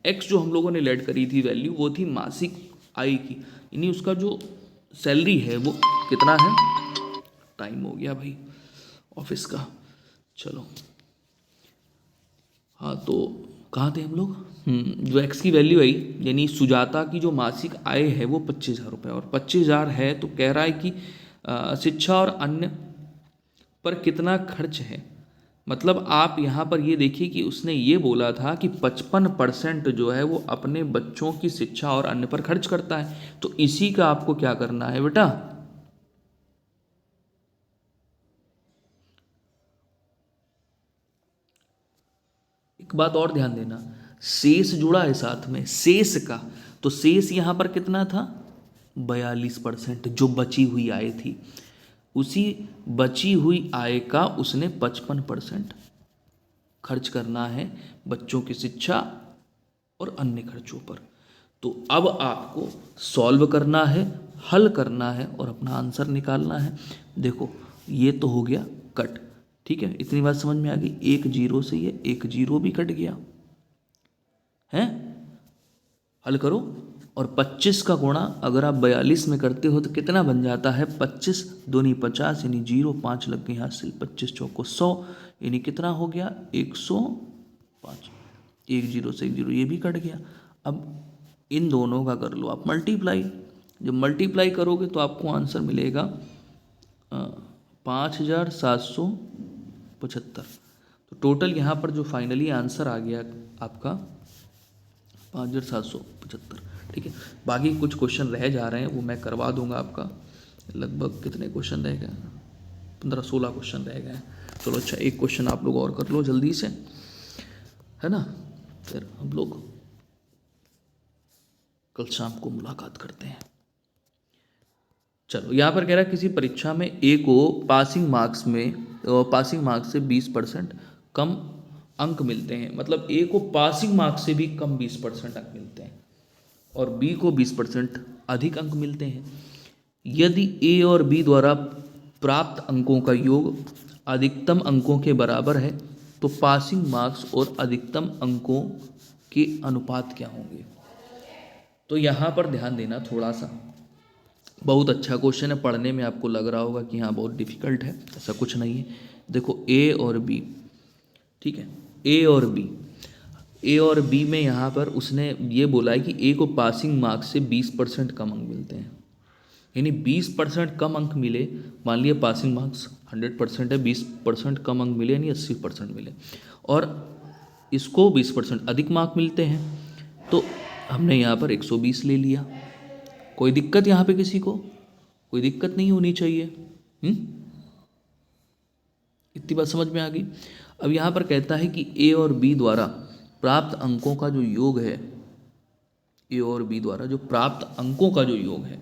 x जो हम लोगों ने लेट करी थी वैल्यू, वो थी मासिक आय की, यानी उसका जो सैलरी है वो कितना है? टाइम हो गया भाई ऑफिस का, चलो। हाँ तो कहाँ थे हम लोग? जो एक्स की वैल्यू आई, यानी सुजाता की जो मासिक आय है वो 25,000 रुपये, और 25,000 है तो कह रहा है कि शिक्षा और अन्य पर कितना खर्च है। मतलब आप यहाँ पर ये देखिए कि उसने ये बोला था कि 55% जो है वो अपने बच्चों की शिक्षा और अन्य पर खर्च करता है, तो इसी का आपको क्या करना है बेटा? एक बात और ध्यान देना, शेष जुड़ा है साथ में, शेष का। तो शेष यहां पर कितना था? 42%, जो बची हुई आय थी। उसी बची हुई आय का उसने 55% खर्च करना है बच्चों की शिक्षा और अन्य खर्चों पर। तो अब आपको सॉल्व करना है, हल करना है और अपना आंसर निकालना है। देखो ये तो हो गया कट, ठीक है, इतनी बात समझ में आ गई। एक जीरो से ये एक जीरो भी कट गया है। हल करो, और 25 का गुणा अगर आप 42 में करते हो तो कितना बन जाता है? 25 दूनी 50, यानी जीरो 5 लग गई हासिल। 25 चौको 100, यानी कितना हो गया? 105। एक जीरो से एक जीरो ये भी कट गया। अब इन दोनों का कर लो आप मल्टीप्लाई। जब मल्टीप्लाई करोगे तो आपको आंसर मिलेगा 5,775। तो टोटल यहाँ पर जो फाइनली आंसर आ गया आपका 5,775, ठीक है। बाकी कुछ क्वेश्चन रह जा रहे हैं, वो मैं करवा दूंगा आपका। लगभग कितने क्वेश्चन रह गए? 15-16 क्वेश्चन रह गए हैं। चलो अच्छा, एक क्वेश्चन आप लोग और कर लो जल्दी से, है ना, फिर हम लोग कल शाम को मुलाकात करते हैं। चलो यहाँ पर कह रहा है किसी परीक्षा में ए को पासिंग मार्क्स से 20% कम अंक मिलते हैं, मतलब ए को पासिंग मार्क्स से भी कम 20% अंक मिलते हैं और बी को 20% अधिक अंक मिलते हैं। यदि ए और बी द्वारा प्राप्त अंकों का योग अधिकतम अंकों के बराबर है तो पासिंग मार्क्स और अधिकतम अंकों के अनुपात क्या होंगे। तो यहाँ पर ध्यान देना थोड़ा सा, बहुत अच्छा क्वेश्चन है, पढ़ने में आपको लग रहा होगा कि हाँ बहुत डिफिकल्ट है, ऐसा कुछ नहीं है। देखो ए और बी, ठीक है, ए और बी में यहाँ पर उसने ये बोला है कि ए को पासिंग मार्क्स से 20% कम अंक मिलते हैं, यानी 20% कम अंक मिले। मान लिया पासिंग मार्क्स 100% है, 20% कम अंक मिले यानी 80% मिले, और इसको 20% अधिक मार्क मिलते हैं, तो हमने यहाँ पर 120 ले लिया। कोई दिक्कत यहाँ पे किसी को? कोई दिक्कत नहीं होनी चाहिए। इतनी बात समझ में आ गई। अब यहाँ पर कहता है कि ए और बी द्वारा प्राप्त अंकों का जो योग है, ए और बी द्वारा जो प्राप्त अंकों का जो योग है,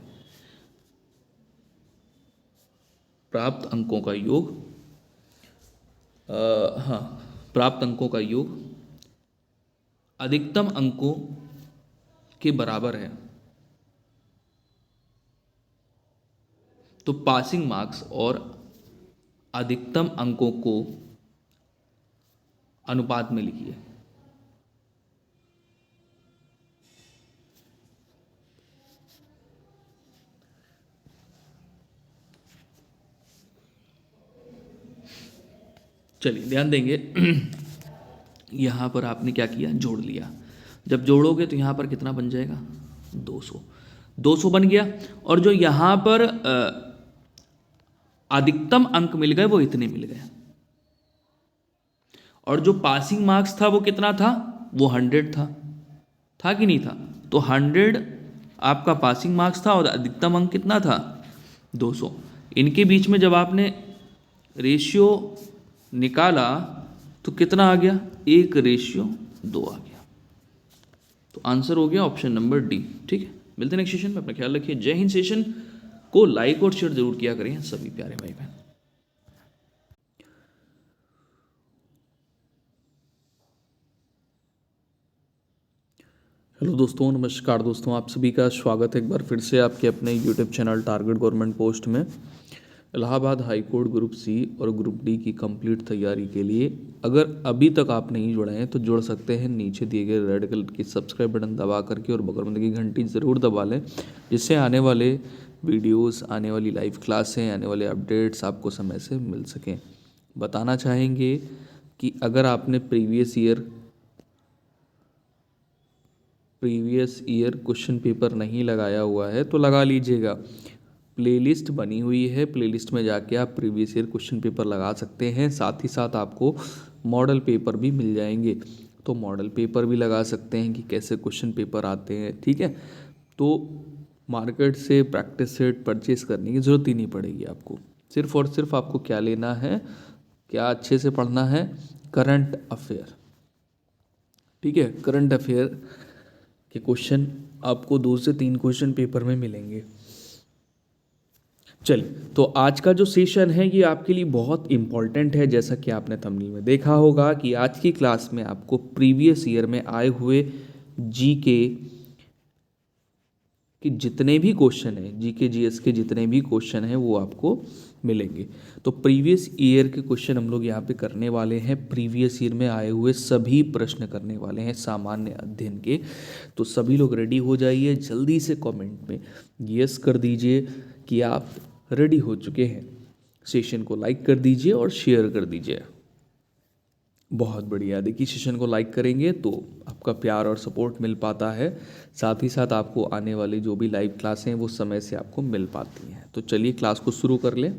प्राप्त अंकों का योग, हाँ, प्राप्त अंकों का योग अधिकतम अंकों के बराबर है, तो पासिंग मार्क्स और अधिकतम अंकों को अनुपात में लिखिए। चलिए ध्यान देंगे। यहाँ पर आपने क्या किया, जोड़ लिया। जब जोड़ोगे तो यहाँ पर कितना बन जाएगा, 200 बन गया। और जो यहाँ पर अधिकतम अंक मिल गए वो इतने मिल गए, और जो पासिंग मार्क्स था वो कितना था, वो 100 था कि नहीं था? तो 100 आपका पासिंग मार्क्स था और अधिकतम अंक कितना था, 200। इनके बीच में जब आपने रेशियो निकाला तो कितना आ गया, 1:2 आ गया। तो आंसर हो गया ऑप्शन नंबर डी। ठीक है, मिलते हैं नेक्स्ट सेशन में, अपना ख्याल रखिए। जय हिंद। सेशन को लाइक और शेयर जरूर किया करें सभी प्यारे भाई बहन। हेलो दोस्तों, नमस्कार दोस्तों, आप सभी का स्वागत है एक बार फिर से आपके अपने YouTube channel target government post में। Allahabad high court group C और ग्रुप डी की कंप्लीट तैयारी के लिए अगर अभी तक आप नहीं जुड़े हैं तो जुड़ सकते हैं। नीचे दिए गए रेड कलर की सब्सक्राइब बटन दबा करके और बगल में लगी घंटी ज़रूर दबा लें, जिससे आने वाले वीडियोस, आने वाली लाइव क्लासें, आने वाले अपडेट्स आपको समय से मिल सकें। बताना चाहेंगे कि अगर आपने प्रीवियस ईयर क्वेश्चन पेपर नहीं लगाया हुआ है तो लगा लीजिएगा। प्लेलिस्ट बनी हुई है, प्लेलिस्ट में जाके आप प्रीवियस ईयर क्वेश्चन पेपर लगा सकते हैं। साथ ही साथ आपको मॉडल पेपर भी मिल जाएंगे, तो मॉडल पेपर भी लगा सकते हैं कि कैसे क्वेश्चन पेपर आते हैं। ठीक है, तो मार्केट से प्रैक्टिस सेट परचेज करने की ज़रूरत ही नहीं पड़ेगी आपको। सिर्फ और सिर्फ आपको क्या लेना है, क्या अच्छे से पढ़ना है, करंट अफेयर। ठीक है, करंट अफेयर के क्वेश्चन आपको 2 से 3 क्वेश्चन पेपर में मिलेंगे। चलिए, तो आज का जो सेशन है ये आपके लिए बहुत इम्पॉर्टेंट है। जैसा कि आपने थंबनेल में देखा होगा कि आज की क्लास में आपको प्रीवियस ईयर में आए हुए जीके के जितने भी क्वेश्चन हैं, जीके जीएस के जितने भी क्वेश्चन हैं वो आपको मिलेंगे। तो प्रीवियस ईयर के क्वेश्चन हम लोग यहाँ पे करने वाले हैं। प्रीवियस ईयर में आए हुए सभी प्रश्न करने वाले हैं सामान्य अध्ययन के। तो सभी लोग रेडी हो जाइए, जल्दी से कमेंट में यस कर दीजिए कि आप रेडी हो चुके हैं। सेशन को लाइक कर दीजिए और शेयर कर दीजिए। बहुत बढ़िया, देखिए सेशन को लाइक करेंगे तो आपका प्यार और सपोर्ट मिल पाता है, साथ ही साथ आपको आने वाली जो भी लाइव क्लासें हैं वो समय से आपको मिल पाती हैं। तो चलिए क्लास को शुरू कर लें।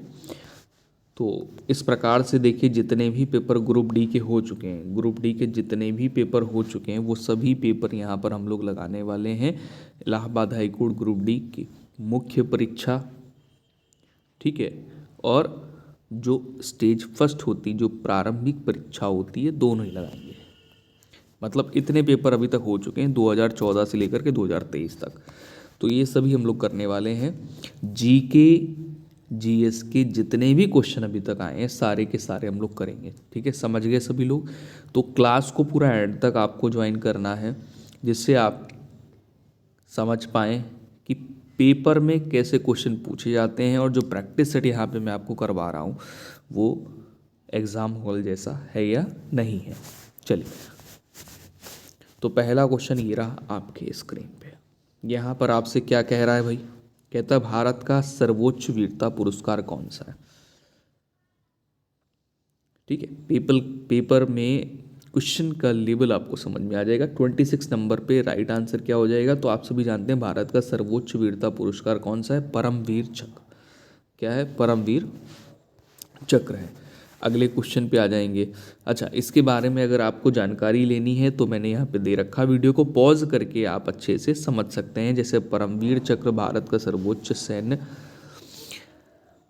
तो इस प्रकार से देखिए, जितने भी पेपर ग्रुप डी के हो चुके हैं, ग्रुप डी के जितने भी पेपर हो चुके हैं वो सभी पेपर यहाँ पर हम लोग लगाने वाले हैं। Allahabad high court group D की मुख्य परीक्षा, ठीक है, और जो स्टेज फर्स्ट होती, जो प्रारंभिक परीक्षा होती है, दोनों ही लगाएंगे। मतलब इतने पेपर अभी तक हो चुके हैं 2014 से लेकर के 2023 तक। तो ये सभी हम लोग करने वाले हैं। जीके जीएस के जितने भी क्वेश्चन अभी तक आए हैं सारे के सारे हम लोग करेंगे। ठीक है, समझ गए सभी लोग। तो क्लास को पूरा एंड तक आपको ज्वाइन करना है, जिससे आप समझ पाएँ कि पेपर में कैसे क्वेश्चन पूछे जाते हैं, और जो प्रैक्टिस सेट यहाँ पे मैं आपको करवा रहा हूँ वो एग्ज़ाम हॉल जैसा है या नहीं है। चलिए, तो पहला क्वेश्चन ये रहा आपके स्क्रीन पे। यहाँ पर आपसे क्या कह रहा है भाई? कहता है भारत का सर्वोच्च वीरता पुरस्कार कौन सा है। ठीक है, पेपर में क्वेश्चन का लेवल आपको समझ में आ जाएगा। 26 नंबर पे राइट आंसर क्या हो जाएगा? तो आप सभी जानते हैं भारत का सर्वोच्च वीरता पुरस्कार कौन सा है? परमवीर चक्र। क्या है? परमवीर चक्र है। अगले क्वेश्चन पे आ जाएंगे। अच्छा, इसके बारे में अगर आपको जानकारी लेनी है तो मैंने यहाँ पे दे रखा, वीडियो को पॉज करके आप अच्छे से समझ सकते हैं। जैसे परमवीर चक्र भारत का सर्वोच्च सैन्य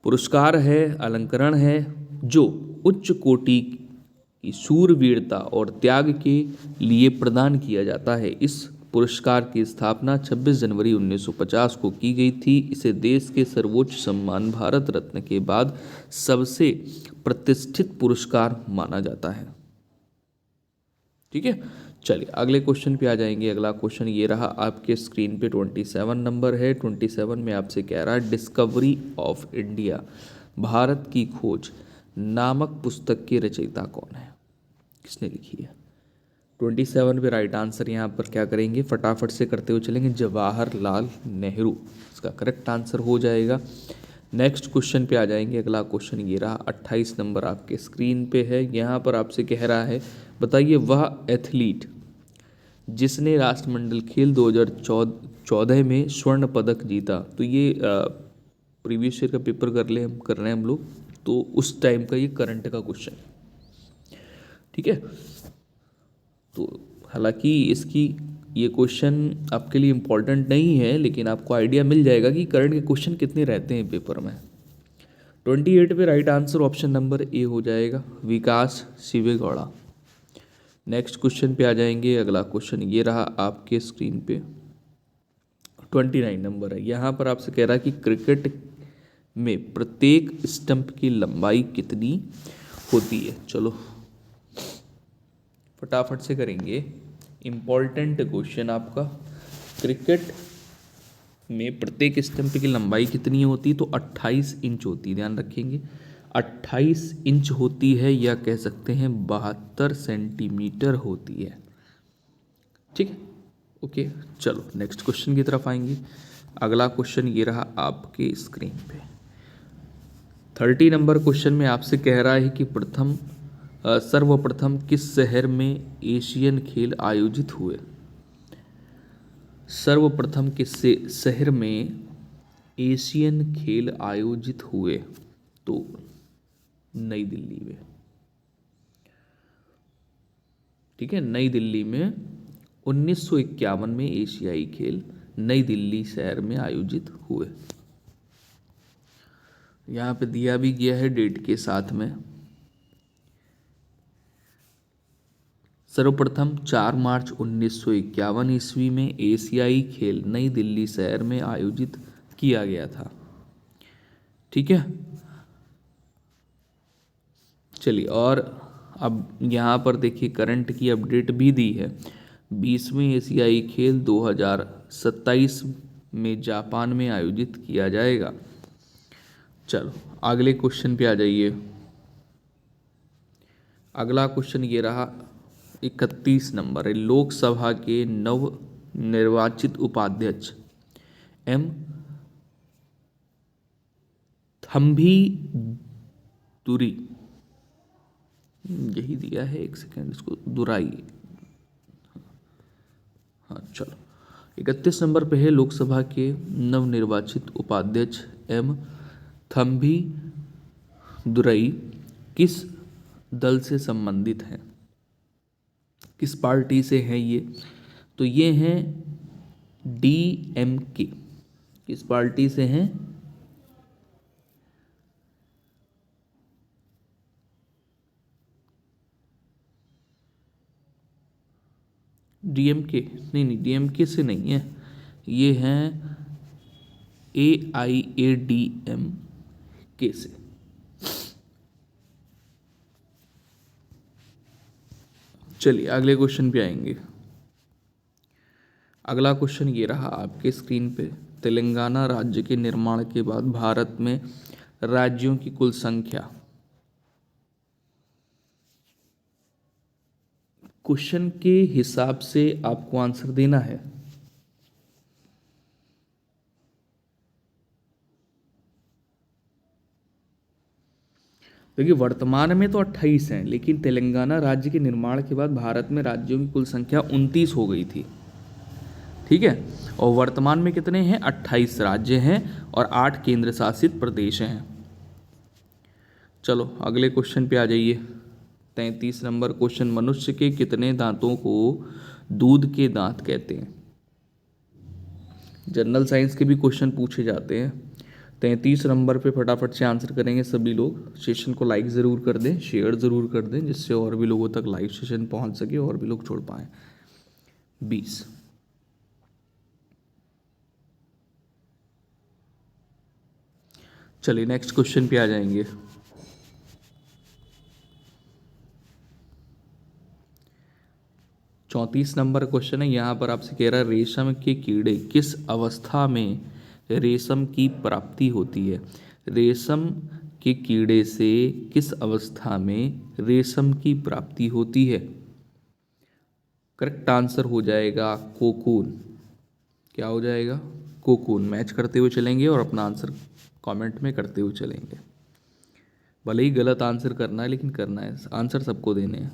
पुरस्कार है, अलंकरण है, जो उच्च कोटि की शूरवीरता और त्याग के लिए प्रदान किया जाता है। इस पुरस्कार की स्थापना 26 जनवरी 1950 को की गई थी। इसे देश के सर्वोच्च सम्मान भारत रत्न के बाद सबसे प्रतिष्ठित पुरस्कार माना जाता है। ठीक है, चलिए अगले क्वेश्चन पे आ जाएंगे। अगला क्वेश्चन ये रहा आपके स्क्रीन पे, 27 नंबर है। 27 में आपसे कह रहा है डिस्कवरी ऑफ इंडिया, भारत की खोज नामक पुस्तक के रचयिता कौन है? किसने लिखी है? 27 पे राइट आंसर यहाँ पर क्या करेंगे, फटाफट से करते हुए चलेंगे, जवाहरलाल नेहरू इसका करेक्ट आंसर हो जाएगा। नेक्स्ट क्वेश्चन पे आ जाएंगे। अगला क्वेश्चन ये रहा 28 नंबर आपके स्क्रीन पे है। यहाँ पर आपसे कह रहा है बताइए वह एथलीट जिसने राष्ट्रमंडल खेल 2014 में स्वर्ण पदक जीता। तो ये प्रीवियस ईयर का पेपर कर रहे हैं हम लोग, तो उस टाइम का ये करंट का क्वेश्चन। ठीक है, तो हालांकि इसकी ये क्वेश्चन आपके लिए इम्पोर्टेंट नहीं है, लेकिन आपको आइडिया मिल जाएगा कि करंट के क्वेश्चन कितने रहते हैं पेपर में। 28 पे right answer option number A हो जाएगा, विकास शिवेगौड़ा। नेक्स्ट क्वेश्चन पे आ जाएंगे। अगला क्वेश्चन ये रहा आपके स्क्रीन पे, 29 नंबर है। यहाँ पर आपसे कह रहा है कि क्रिकेट में प्रत्येक स्टंप की लंबाई कितनी होती है। चलो फटाफट से करेंगे, इम्पॉर्टेंट क्वेश्चन आपका। क्रिकेट में प्रत्येक स्टंप की लंबाई कितनी होती है? तो 28 इंच होती है, ध्यान रखेंगे 28 इंच होती है, या कह सकते हैं 72 सेंटीमीटर होती है। ठीक है, ओके, चलो नेक्स्ट क्वेश्चन की तरफ आएंगे। अगला क्वेश्चन ये रहा आपके स्क्रीन पे। 30 नंबर क्वेश्चन में आपसे कह रहा है कि सर्वप्रथम किस शहर में एशियन खेल आयोजित हुए? सर्वप्रथम किस शहर में एशियन खेल आयोजित हुए? तो नई दिल्ली में। ठीक है, नई दिल्ली में 1951 में एशियाई खेल नई दिल्ली शहर में आयोजित हुए। यहाँ पे दिया भी गया है डेट के साथ में। सर्वप्रथम 4 मार्च 1951 ईस्वी में एशियाई खेल नई दिल्ली शहर में आयोजित किया गया था। ठीक है, चलिए, और अब यहाँ पर देखिए करंट की अपडेट भी दी है। 20वें एशियाई खेल 2027 में जापान में आयोजित किया जाएगा। चलो अगले क्वेश्चन पे आ जाइए। अगला क्वेश्चन ये रहा 31 नंबर है। लोकसभा के नव निर्वाचित उपाध्यक्ष एम थम्भी दुरी, यही दिया है, एक सेकेंड इसको दुराई। हाँ चलो, 31 नंबर पे है लोकसभा के नवनिर्वाचित उपाध्यक्ष एम थम्भी दुरई किस दल से संबंधित हैं? किस पार्टी से हैं ये? तो ये हैं डीएमके। किस पार्टी से हैं? डीएमके नहीं, डीएमके से नहीं है, ये हैं AIADM के से। चलिए अगले क्वेश्चन पे आएंगे। अगला क्वेश्चन ये रहा आपके स्क्रीन पे। तेलंगाना राज्य के निर्माण के बाद भारत में राज्यों की कुल संख्या। क्वेश्चन के हिसाब से आपको आंसर देना है। देखिए वर्तमान में तो 28 हैं, लेकिन तेलंगाना राज्य के निर्माण के बाद भारत में राज्यों की कुल संख्या 29 हो गई थी। ठीक है, और वर्तमान में कितने हैं? 28 राज्य हैं और 8 केंद्र शासित प्रदेश हैं। चलो अगले क्वेश्चन पे आ जाइए। 33 नंबर क्वेश्चन। मनुष्य के कितने दांतों को दूध के दांत कहते हैं? जनरल साइंस के भी क्वेश्चन पूछे जाते हैं। 33 नंबर पे फटाफट से आंसर करेंगे सभी लोग। सेशन को लाइक ज़रूर कर दें, शेयर ज़रूर कर दें, जिससे और भी लोगों तक लाइव सेशन पहुंच सके और भी लोग छोड़ पाएँ। 20। चलिए नेक्स्ट क्वेश्चन पे आ जाएंगे। चौंतीस नंबर क्वेश्चन है। यहाँ पर आपसे कह रहा है रेशम के कीड़े किस अवस्था में रेशम की प्राप्ति होती है? रेशम के कीड़े से किस अवस्था में रेशम की प्राप्ति होती है? करेक्ट आंसर हो जाएगा कोकून। क्या हो जाएगा? कोकून। मैच करते हुए चलेंगे और अपना आंसर कमेंट में करते हुए चलेंगे। भले ही गलत आंसर करना है, लेकिन करना है, आंसर सबको देने हैं।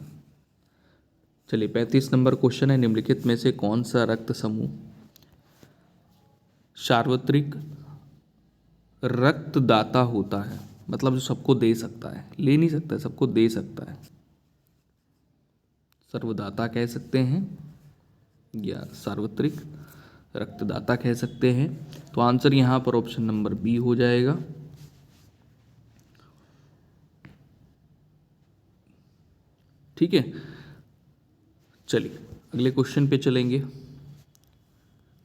चलिए 35 नंबर क्वेश्चन है। निम्नलिखित में से कौन सा रक्त समूह सार्वत्रिक रक्तदाता होता है? मतलब जो सबको दे सकता है, ले नहीं सकता है, सबको दे सकता है। सर्वदाता कह सकते हैं या सार्वत्रिक रक्तदाता कह सकते हैं। तो आंसर यहां पर ऑप्शन नंबर बी हो जाएगा। ठीक है, चलिए अगले क्वेश्चन पे चलेंगे।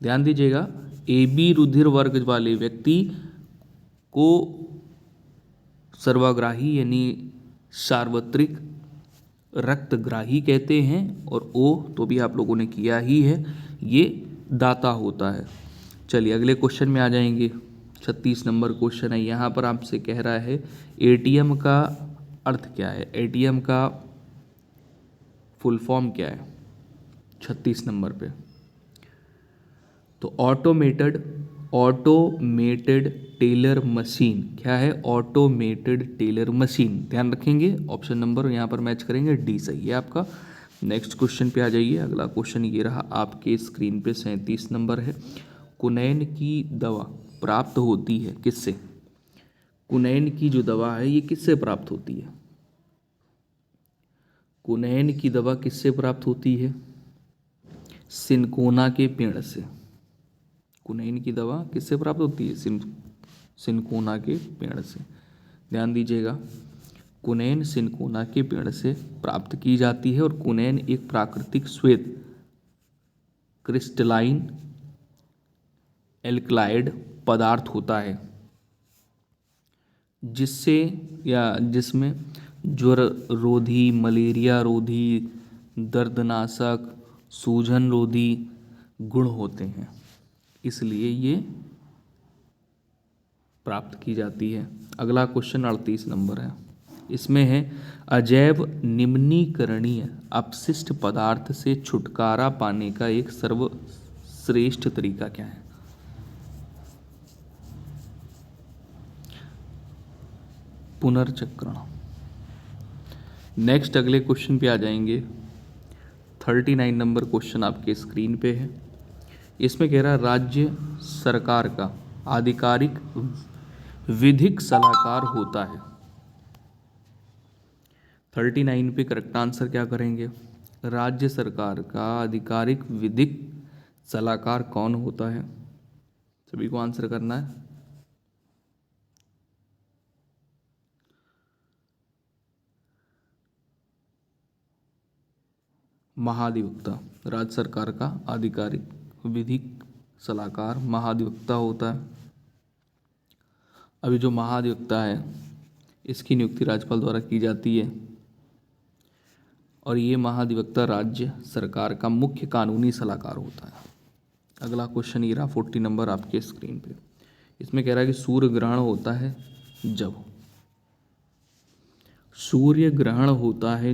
ध्यान दीजिएगा, ए बी रुधिर वर्ग वाले व्यक्ति को सर्वग्राही यानी सार्वत्रिक रक्तग्राही कहते हैं, और ओ तो भी आप लोगों ने किया ही है, ये दाता होता है। चलिए अगले क्वेश्चन में आ जाएंगे। 36 नंबर क्वेश्चन है। यहाँ पर आपसे कह रहा है एटीएम का अर्थ क्या है? एटीएम का फुल फॉर्म क्या है? 36 नंबर पे। तो ऑटोमेटेड टेलर मशीन। क्या है? Automated teller machine. ध्यान रखेंगे, ऑप्शन नंबर यहाँ पर मैच करेंगे, डी सही है आपका। नेक्स्ट क्वेश्चन पे आ जाइए। अगला क्वेश्चन ये रहा आपके स्क्रीन पे। 37 नंबर है। कुनैन की दवा प्राप्त होती है किससे? कुनैन की जो दवा है ये किससे प्राप्त होती है? कुनैन की दवा किससे प्राप्त होती है? सिनकोना के पेड़ से। कुनैन की दवा किससे प्राप्त होती है? सिनकोना के पेड़ से। ध्यान दीजिएगा, कुनैन सिनकोना के पेड़ से प्राप्त की जाती है, और कुनैन एक प्राकृतिक श्वेत क्रिस्टलाइन एल्कलाइड पदार्थ होता है, जिससे या जिसमें ज्वर रोधी, मलेरिया रोधी, दर्दनाशक, सूजन रोधी गुण होते हैं, इसलिए ये प्राप्त की जाती है। अगला क्वेश्चन 38 नंबर है। इसमें है अजैव निम्नीकरणीय अपशिष्ट पदार्थ से छुटकारा पाने का एक सर्वश्रेष्ठ तरीका क्या है? पुनर्चक्रण। नेक्स्ट अगले क्वेश्चन पे आ जाएंगे। 39 नंबर क्वेश्चन आपके स्क्रीन पे है। इसमें कह रहा है राज्य सरकार का आधिकारिक विधिक सलाहकार होता है। 39 पे करेक्ट आंसर क्या करेंगे? राज्य सरकार का आधिकारिक विधिक सलाहकार कौन होता है? सभी को आंसर करना है। महाधिवक्ता। राज्य सरकार का आधिकारिक विधिक सलाहकार महाधिवक्ता होता है। अभी जो महाधिवक्ता है इसकी नियुक्ति राज्यपाल द्वारा की जाती है और ये महाधिवक्ता राज्य सरकार का मुख्य कानूनी सलाहकार होता है। अगला क्वेश्चन ये रहा 40 नंबर आपके स्क्रीन पे। इसमें कह रहा है कि सूर्य ग्रहण होता है जब, सूर्य ग्रहण होता है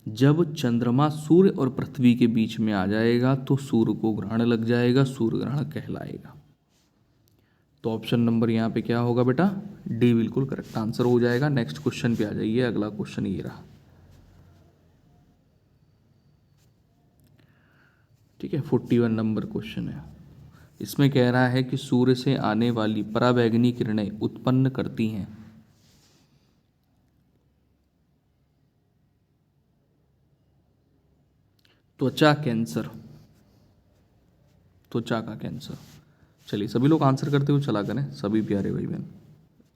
जब चंद्रमा सूर्य और पृथ्वी के बीच में आ जाएगा तो सूर्य को ग्रहण लग जाएगा, सूर्य ग्रहण कहलाएगा। तो ऑप्शन नंबर यहाँ पे क्या होगा बेटा, डी बिल्कुल करेक्ट आंसर हो जाएगा। नेक्स्ट क्वेश्चन पे आ जाइए। अगला क्वेश्चन ये रहा, ठीक है, 41 नंबर क्वेश्चन है। इसमें कह रहा है कि सूर्य से आने वाली पराबैंगनी किरणें उत्पन्न करती हैं त्वचा कैंसर, त्वचा का कैंसर। चलिए सभी लोग आंसर करते हुए चला करें, सभी प्यारे भाई बहन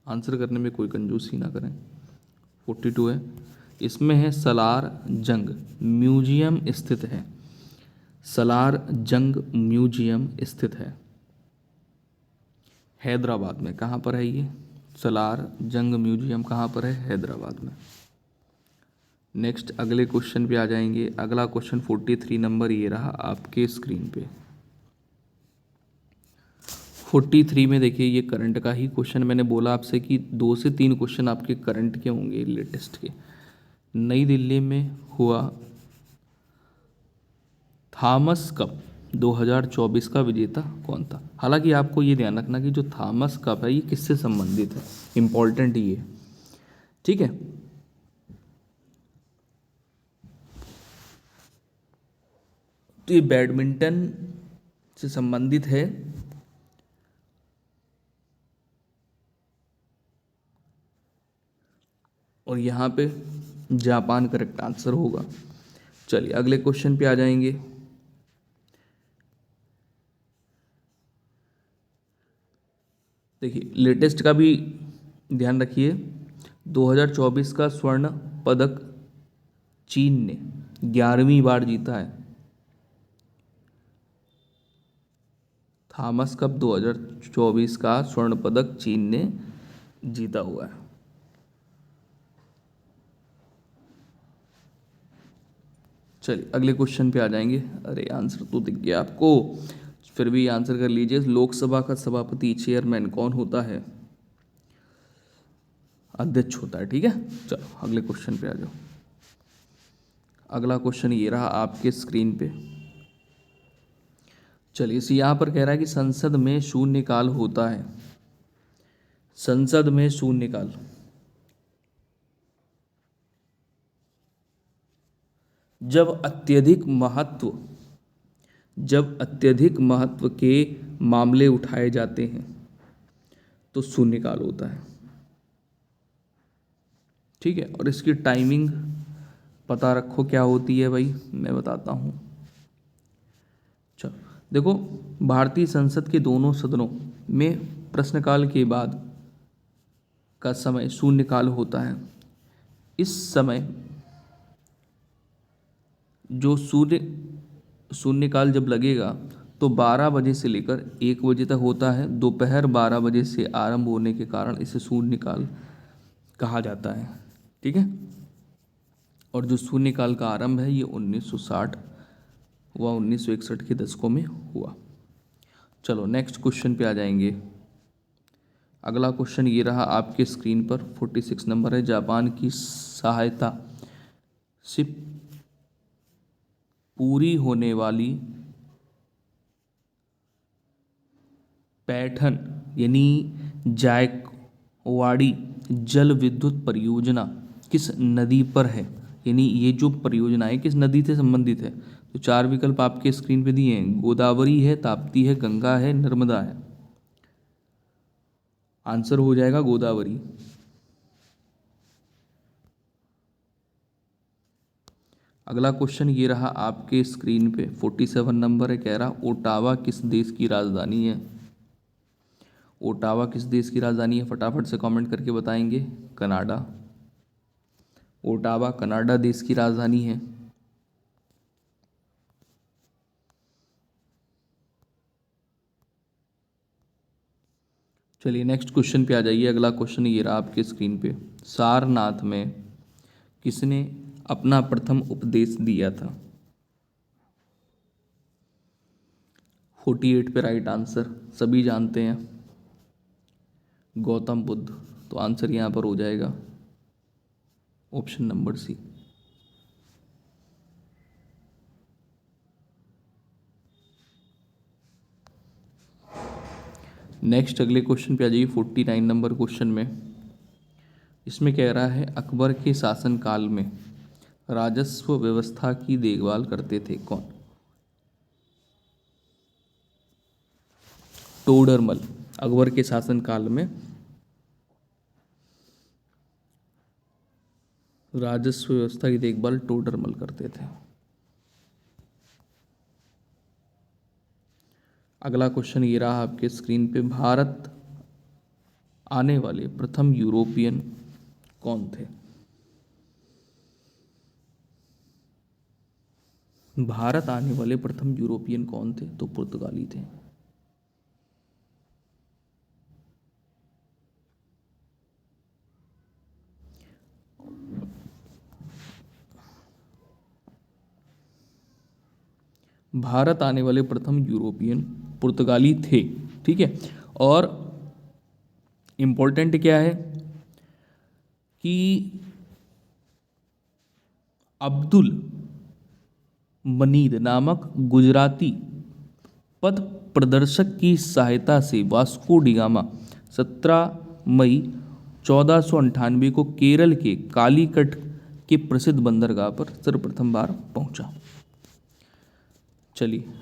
आंसर करने में कोई कंजूसी ना करें। 42 है, इसमें है सलार जंग म्यूजियम स्थित है, सलार जंग म्यूजियम स्थित है हैदराबाद में। कहाँ पर है ये सलार जंग म्यूजियम, कहाँ पर है, हैदराबाद में। नेक्स्ट अगले क्वेश्चन पे आ जाएंगे। अगला क्वेश्चन 43 नंबर ये रहा आपके स्क्रीन पे। 43 में देखिए ये करंट का ही क्वेश्चन, मैंने बोला आपसे कि 2 से 3 क्वेश्चन आपके करंट के होंगे लेटेस्ट के। नई दिल्ली में हुआ थॉमस कप 2024 का विजेता कौन था। हालांकि आपको ये ध्यान रखना कि जो थॉमस कप है ये किससे संबंधित है, इंपॉर्टेंट ये, ठीक है। तो ये बैडमिंटन से संबंधित है और यहाँ पे जापान करेक्ट आंसर होगा। चलिए अगले क्वेश्चन पे आ जाएंगे। देखिए लेटेस्ट का भी ध्यान रखिए। 2024 का स्वर्ण पदक चीन ने 11वीं बार जीता है। थॉमस कप 2024 का स्वर्ण पदक चीन ने जीता हुआ है। चलिए अगले क्वेश्चन पे आ जाएंगे। अरे आंसर तो दिख गया आपको, फिर भी आंसर कर लीजिए। लोकसभा का सभापति चेयरमैन कौन होता है, अध्यक्ष होता है, ठीक है। चलो अगले क्वेश्चन पे आ जाओ। अगला क्वेश्चन ये रहा आपके स्क्रीन पे। चलिए इस यहाँ पर कह रहा है कि संसद में शून्यकाल होता है, संसद में शून्यकाल जब अत्यधिक महत्व के मामले उठाए जाते हैं तो शून्यकाल होता है, ठीक है। और इसकी टाइमिंग पता रखो क्या होती है भाई, मैं बताता हूँ। चलो देखो, भारतीय संसद के दोनों सदनों में प्रश्नकाल के बाद का समय शून्यकाल होता है। इस समय जो शून्यकाल जब लगेगा तो 12 बजे से लेकर 1 बजे तक होता है। दोपहर 12 बजे से आरंभ होने के कारण इसे शून्यकाल कहा जाता है, ठीक है। और जो शून्यकाल का आरंभ है ये 1960 व 1961 के दशकों में हुआ। चलो नेक्स्ट क्वेश्चन पे आ जाएंगे। अगला क्वेश्चन ये रहा आपके स्क्रीन पर, 46 नंबर है। जापान की सहायता से पूरी होने वाली पैठन यानी जायकवाड़ी जल विद्युत परियोजना किस नदी पर है, यानी ये जो परियोजना है किस नदी से संबंधित है। तो 4 विकल्प आपके स्क्रीन पे दिए हैं, गोदावरी है, ताप्ती है, गंगा है, नर्मदा है। आंसर हो जाएगा गोदावरी। अगला क्वेश्चन ये रहा आपके स्क्रीन पे, 47 नंबर है। कह रहा ओटावा किस देश की राजधानी है। ओटावा किस देश की राजधानी है, फटाफट से कमेंट करके बताएंगे। कनाडा। ओटावा कनाडा देश की राजधानी है। चलिए नेक्स्ट क्वेश्चन पे आ जाइए। अगला क्वेश्चन ये रहा आपके स्क्रीन पे। सारनाथ में किसने अपना प्रथम उपदेश दिया था? 48 पे राइट आंसर सभी जानते हैं, गौतम बुद्ध। तो आंसर यहाँ पर हो जाएगा ऑप्शन नंबर सी। नेक्स्ट अगले क्वेश्चन पे आ जाइए 49 नंबर क्वेश्चन में। इसमें कह रहा है अकबर के शासनकाल में राजस्व व्यवस्था की देखभाल करते थे कौन? टोडरमल। अकबर के शासनकाल में राजस्व व्यवस्था की देखभाल टोडरमल करते थे। अगला क्वेश्चन ये रहा आपके स्क्रीन पे। भारत आने वाले प्रथम यूरोपियन कौन थे? भारत आने वाले प्रथम यूरोपियन कौन थे? तो पुर्तगाली थे। भारत आने वाले प्रथम यूरोपियन पुर्तगाली थे, ठीक है। और इम्पोर्टेंट क्या है कि अब्दुल मनीद नामक गुजराती पथ प्रदर्शक की सहायता से वास्को डी गामा 17 मई 1498 को केरल के कालीकट के प्रसिद्ध बंदरगाह पर सर्वप्रथम बार पहुंचा। चलिए